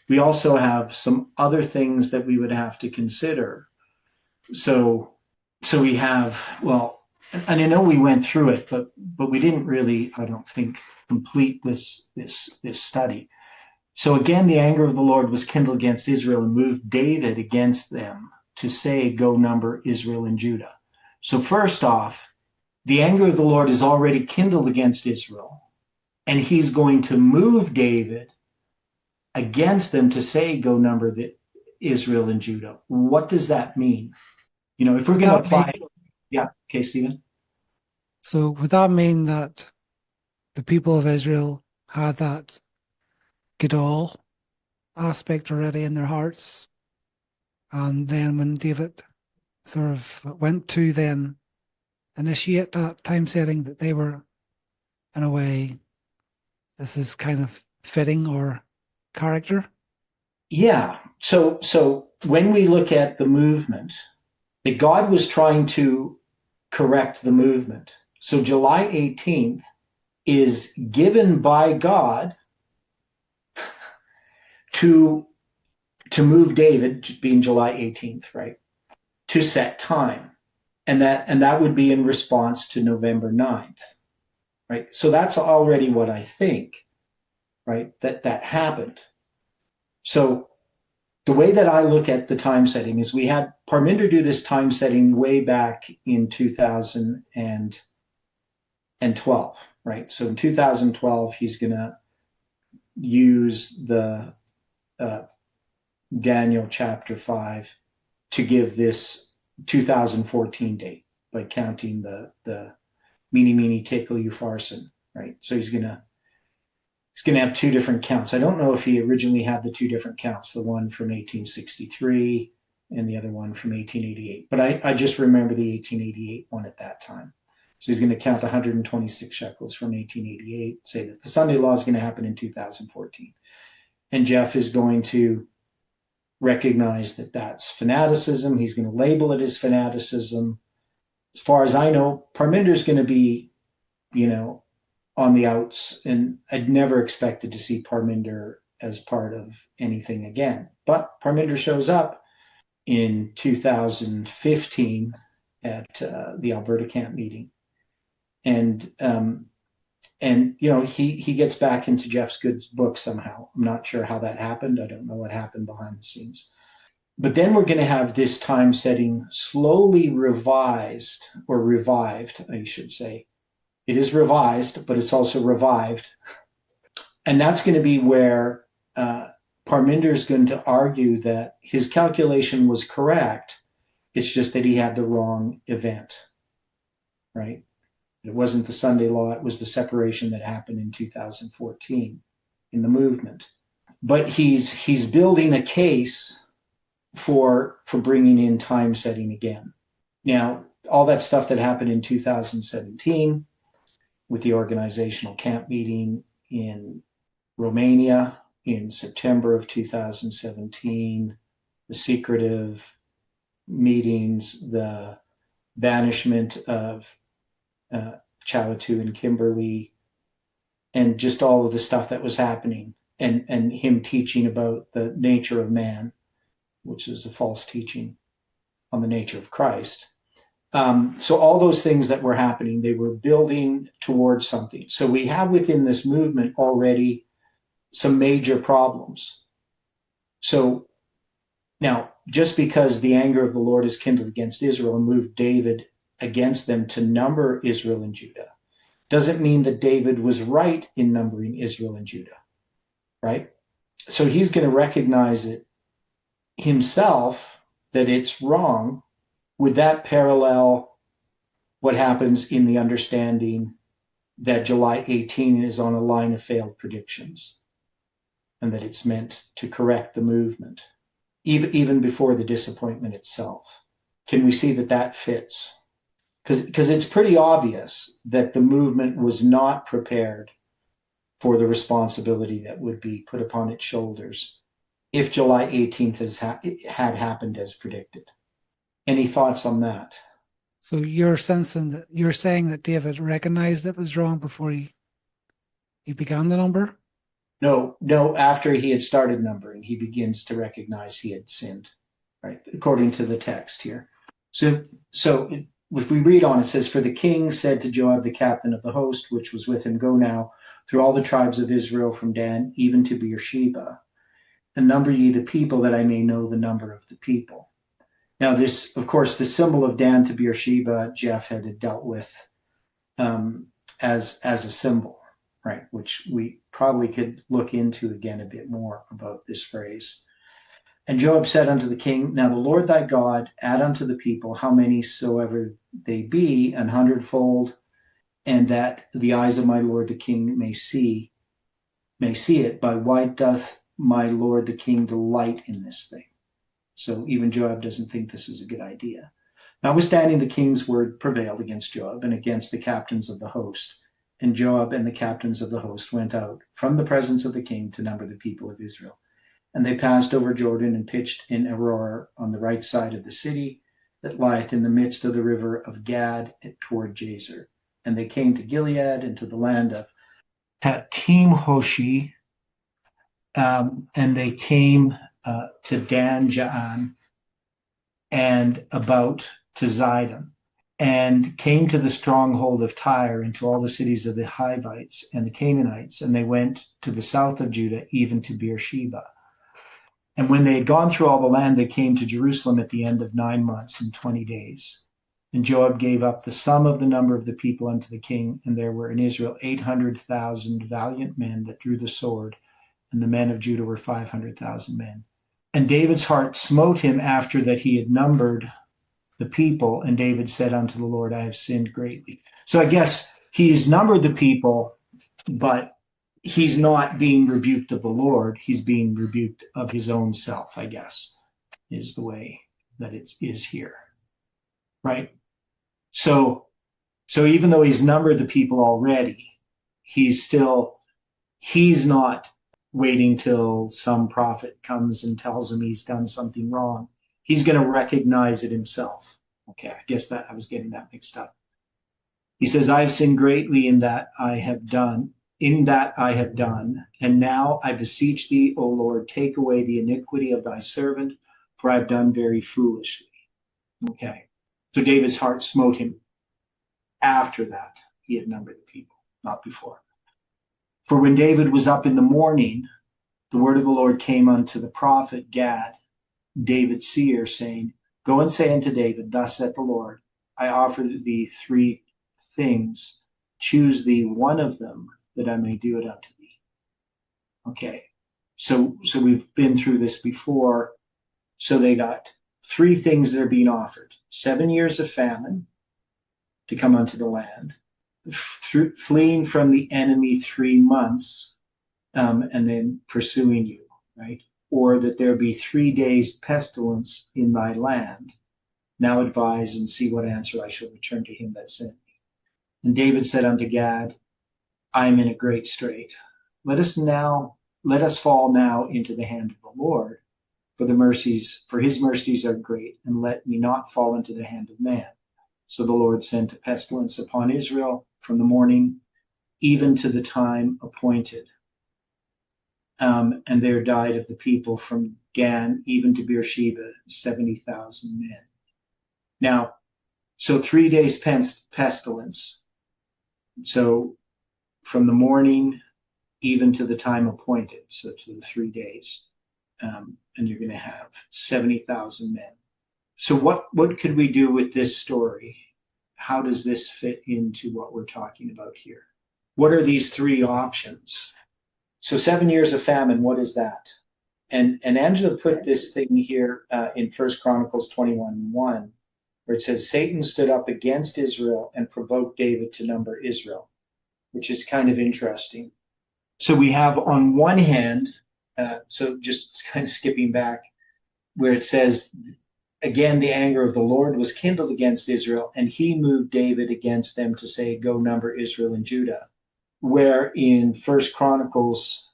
we also have some other things that we would have to consider. So we have, well, and I know we went through it, but we didn't really, I don't think, complete this study. So again, the anger of the Lord was kindled against Israel and moved David against them to say, go number Israel and Judah. So first off, the anger of the Lord is already kindled against Israel, and he's going to move David against them to say, go number Israel and Judah. What does that mean? If we're going to apply it. Yeah. Okay, Stephen. So would that mean that the people of Israel had that Gedol aspect already in their hearts? And then when David sort of went to then initiate that time setting, that they were, in a way, this is kind of fitting or character? Yeah. So when we look at the movement, that God was trying to correct the movement. So July 18th is given by God to move David, being July 18th, right, to set time. And that would be in response to November 9th, right? So that's already what I think, right, that happened. So the way that I look at the time setting is we had Parminder do this time setting way back in 2012, right? So in 2012, he's going to use the Daniel chapter 5 to give this 2014 date by counting the Mene Tekel Upharsin, right? So he's going to have two different counts. I don't know if he originally had the two different counts, the one from 1863 and the other one from 1888. But I just remember the 1888 one at that time. So he's going to count 126 shekels from 1888, say that the Sunday law is going to happen in 2014. And Jeff is going to recognize that that's fanaticism. He's going to label it as fanaticism. As far as I know, Parminder's going to be, on the outs, and I'd never expected to see Parminder as part of anything again. But Parminder shows up in 2015 at the Alberta camp meeting, and he gets back into Jeff's good book somehow. I'm not sure how that happened. I don't know what happened behind the scenes. But then we're going to have this time setting slowly revised, or revived, I should say. It is revised, but it's also revived. And that's going to be where Parminder is going to argue that his calculation was correct. It's just that he had the wrong event, right? It wasn't the Sunday law. It was the separation that happened in 2014 in the movement. But he's building a case for bringing in time setting again. Now, all that stuff that happened in 2017 with the organizational camp meeting in Romania in September of 2017, the secretive meetings, the banishment of Chawatu and Kimberly, and just all of the stuff that was happening, and him teaching about the nature of man, which is a false teaching on the nature of Christ. So all those things that were happening, they were building towards something. So we have within this movement already some major problems. So now, just because the anger of the Lord is kindled against Israel and moved David against them to number Israel and Judah, doesn't mean that David was right in numbering Israel and Judah, right? So he's going to recognize it himself that it's wrong. Would that parallel what happens in the understanding that July 18 is on a line of failed predictions, and that it's meant to correct the movement, even before the disappointment itself? Can we see that fits? Because it's pretty obvious that the movement was not prepared for the responsibility that would be put upon its shoulders if July 18th had happened as predicted. Any thoughts on that? So you're saying that David recognized it was wrong before he began the number? No, after he had started numbering, he begins to recognize he had sinned, right? According to the text here. So if we read on, it says, "For the king said to Joab, the captain of the host, which was with him, Go now through all the tribes of Israel from Dan even to Beersheba, and number ye the people, that I may know the number of the people." Now this, of course, the symbol of Dan to Beersheba, Jeff had dealt with as a symbol, right? Which we probably could look into again a bit more about this phrase. "And Joab said unto the king, Now the Lord thy God add unto the people how many soever they be, 100-fold, and that the eyes of my lord the king may see it. By why doth my lord the king delight in this thing?" So even Joab doesn't think this is a good idea. "Notwithstanding, the king's word prevailed against Joab and against the captains of the host. And Joab and the captains of the host went out from the presence of the king to number the people of Israel. And they passed over Jordan and pitched in Aurora on the right side of the city that lieth in the midst of the river of Gad toward Jazer. And they came to Gilead and to the land of Tatim-Hoshi, and they came to Dan Jaan and about to Zidon, and came to the stronghold of Tyre and to all the cities of the Hivites and the Canaanites, and they went to the south of Judah, even to Beersheba. And when they had gone through all the land, they came to Jerusalem at the end of 9 months and 20 days. And Joab gave up the sum of the number of the people unto the king, and there were in Israel 800,000 valiant men that drew the sword, and the men of Judah were 500,000 men. And David's heart smote him after that he had numbered the people, and David said unto the Lord, I have sinned greatly." So I guess he's numbered the people, but he's not being rebuked of the Lord. He's being rebuked of his own self, I guess, is the way that it is here, right? So even though he's numbered the people already, he's not waiting till some prophet comes and tells him he's done something wrong. He's going to recognize it himself. Okay, I guess that I was getting that mixed up. He says, I've sinned greatly in that I have done, and now I beseech thee, O Lord, take away the iniquity of thy servant, for I have done very foolishly. Okay, so David's heart smote him after that he had numbered the people, not before. For when David was up in the morning, the word of the Lord came unto the prophet Gad, David's seer, saying, Go and say unto David, Thus saith the Lord, I offer thee 3 things. Choose thee one of them, that I may do it unto thee. Okay, so we've been through this before. So they got 3 things that are being offered. 7 years of famine to come unto the land, fleeing from the enemy 3 months, and then pursuing you, right? Or that there be 3 days pestilence in thy land. Now advise and see what answer I shall return to him that sent me. And David said unto Gad, I am in a great strait. Let us fall now into the hand of the Lord, for his mercies are great, and let me not fall into the hand of man. So the Lord sent a pestilence upon Israel from the morning even to the time appointed. And there died of the people from Dan even to Beersheba 70,000 men. Now, so 3 days pestilence. So from the morning even to the time appointed, so to the 3 days. And you're going to have 70,000 men. So what could we do with this story? How does this fit into what we're talking about here? What are these 3 options? So 7 years of famine, what is that? And Angela put this thing here in 1 Chronicles 21:1, where it says, Satan stood up against Israel and provoked David to number Israel, which is kind of interesting. So we have on one hand, so just kind of skipping back, where it says, again, the anger of the Lord was kindled against Israel, and he moved David against them to say, Go number Israel and Judah. Where in 1 Chronicles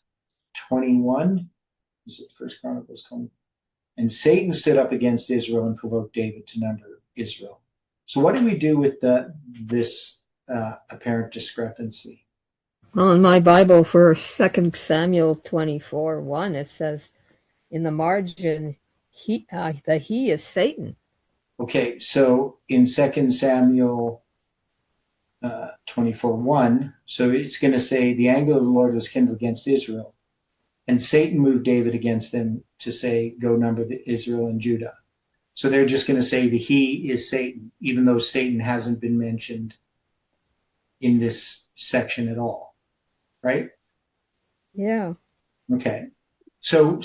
21, is it 1 Chronicles 20? And Satan stood up against Israel and provoked David to number Israel. So what do we do with this apparent discrepancy? Well, in my Bible for 2 Samuel 24:1, it says in the margin, that he is Satan. Okay, so in 2 Samuel 24:1, so it's going to say the anger of the Lord was kindled against Israel, and Satan moved David against them to say, Go number Israel and Judah. So they're just going to say the he is Satan, even though Satan hasn't been mentioned in this section at all, right? Yeah. Okay. So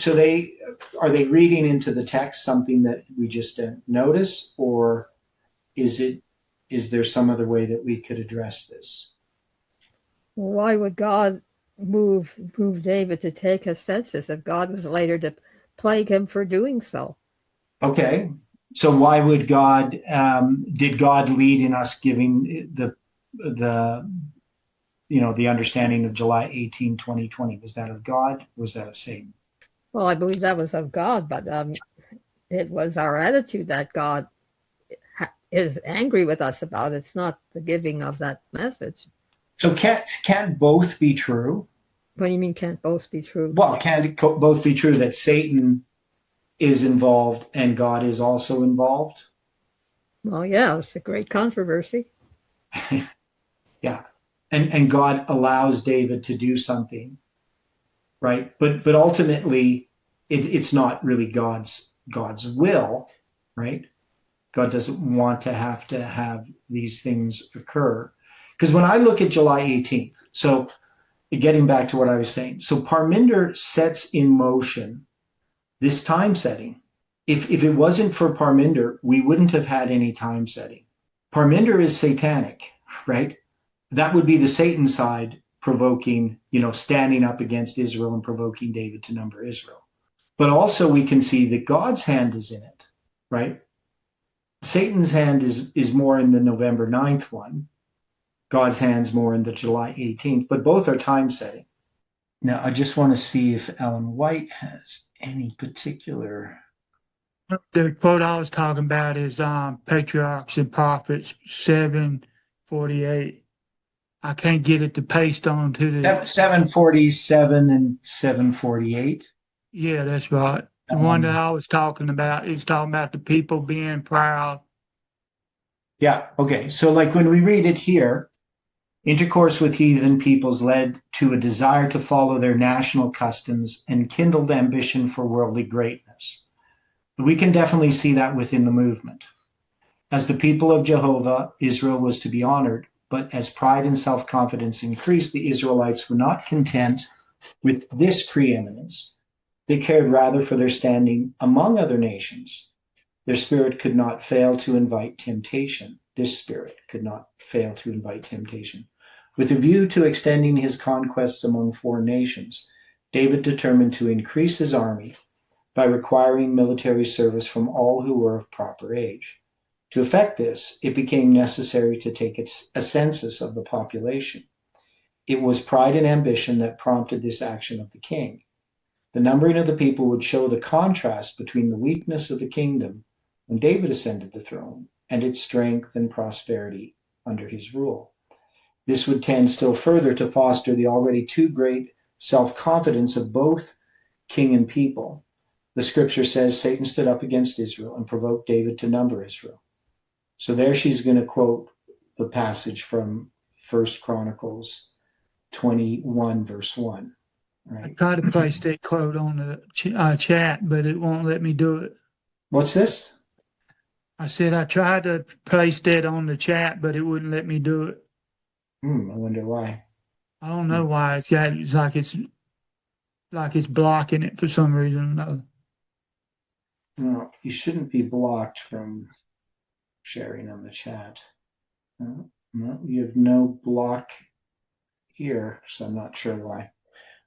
are they reading into the text something that we just notice, or is there some other way that we could address this? Well, why would God move David to take a census if God was later to plague him for doing so? Okay. So why would did God lead in us giving the understanding of July 18, 2020? Was that of God? Or was that of Satan? Well, I believe that was of God, but it was our attitude that God is angry with us about. It's not the giving of that message. So can't both be true? What do you mean can't both be true? Well, can't it both be true that Satan is involved and God is also involved? Well, yeah, it's a great controversy. Yeah. And God allows David to do something, right? But ultimately, it's not really God's will, right? God doesn't want to have these things occur. Because when I look at July 18th, so getting back to what I was saying, so Parminder sets in motion this time setting. If it wasn't for Parminder, we wouldn't have had any time setting. Parminder is satanic, right? That would be the Satan side provoking, standing up against Israel and provoking David to number Israel. But also we can see that God's hand is in it, right? Satan's hand is more in the November 9th one. God's hand's more in the July 18th, but both are time setting. Now, I just want to see if Ellen White has any particular. The quote I was talking about is Patriarchs and Prophets 7:48. I can't get it to paste onto the. 747 and 748. Yeah, that's right. The one that I was talking about is talking about the people being proud. Yeah, okay. So like when we read it here, intercourse with heathen peoples led to a desire to follow their national customs and kindled ambition for worldly greatness. We can definitely see that within the movement. As the people of Jehovah, Israel was to be honored, but as pride and self-confidence increased, the Israelites were not content with this preeminence. They cared rather for their standing among other nations. Their spirit could not fail to invite temptation. This spirit could not fail to invite temptation. With a view to extending his conquests among foreign nations, David determined to increase his army by requiring military service from all who were of proper age. To effect this, it became necessary to take a census of the population. It was pride and ambition that prompted this action of the king. The numbering of the people would show the contrast between the weakness of the kingdom when David ascended the throne and its strength and prosperity under his rule. This would tend still further to foster the already too great self-confidence of both king and people. The scripture says Satan stood up against Israel and provoked David to number Israel. So there she's going to quote the passage from 1 Chronicles 21, verse 1. Right? I tried to place that quote on the chat, but it won't let me do it. What's this? I said I tried to place that on the chat, but it wouldn't let me do it. I wonder why. I don't know why it's like it's blocking it for some reason or another. No, you shouldn't be blocked from sharing on the chat. No, you have no block here, so I'm not sure why.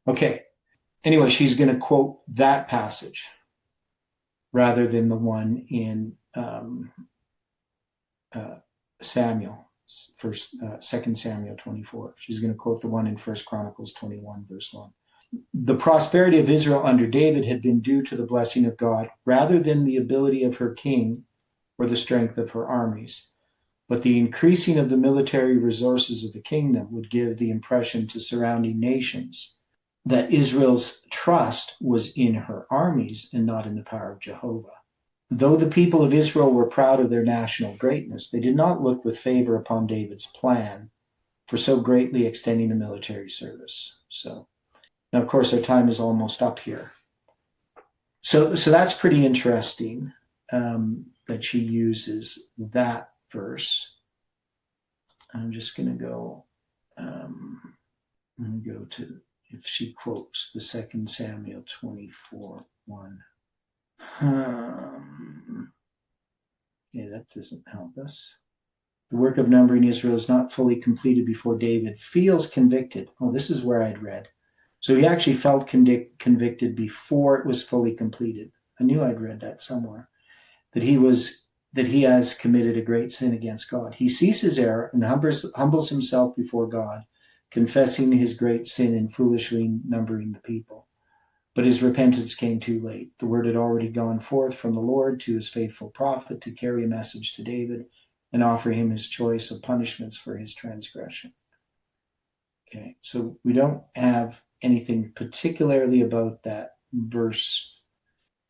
Okay. Anyway, she's going to quote that passage rather than the one in Samuel, 2 Samuel 24. She's going to quote the one in 1 Chronicles 21, verse 1. The prosperity of Israel under David had been due to the blessing of God rather than the ability of her king or the strength of her armies. But the increasing of the military resources of the kingdom would give the impression to surrounding nations that Israel's trust was in her armies and not in the power of Jehovah. Though the people of Israel were proud of their national greatness, they did not look with favor upon David's plan for so greatly extending the military service. So now, of course, our time is almost up here. So that's pretty interesting that she uses that verse. I'm just going to go. I'm going to go to if she quotes the 2 Samuel 24:1. Yeah, that doesn't help us. The work of numbering Israel is not fully completed before David feels convicted. Oh, this is where I'd read. So he actually felt convicted before it was fully completed. I knew I'd read that somewhere. That he has committed a great sin against God. He sees his error and humbles himself before God, confessing his great sin and foolishly numbering the people. But his repentance came too late. The word had already gone forth from the Lord to his faithful prophet to carry a message to David and offer him his choice of punishments for his transgression. Okay, so we don't have anything particularly about that verse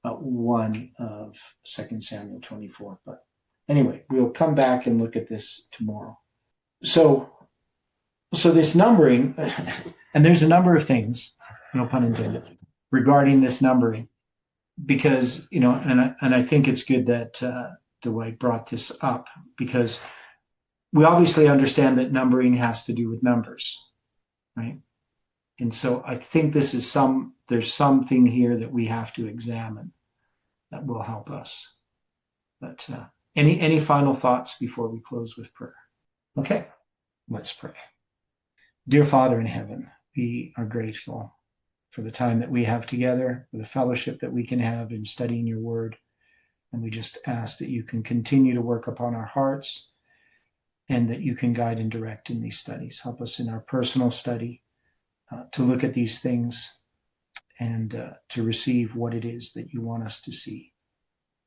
1 of 2 Samuel 24. But anyway, we'll come back and look at this tomorrow. So this numbering, and there's a number of things, no pun intended, regarding this numbering, because, and I think it's good that Dwight brought this up, because we obviously understand that numbering has to do with numbers, right? And so I think there's something here that we have to examine that will help us. But any final thoughts before we close with prayer? Okay, let's pray. Dear Father in heaven, we are grateful for the time that we have together, for the fellowship that we can have in studying your word. And we just ask that you can continue to work upon our hearts and that you can guide and direct in these studies. Help us in our personal study to look at these things and to receive what it is that you want us to see.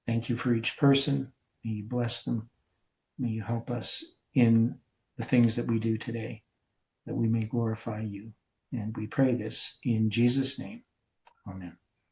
Thank you for each person. May you bless them. May you help us in the things that we do today, that we may glorify you. And we pray this in Jesus' name. Amen.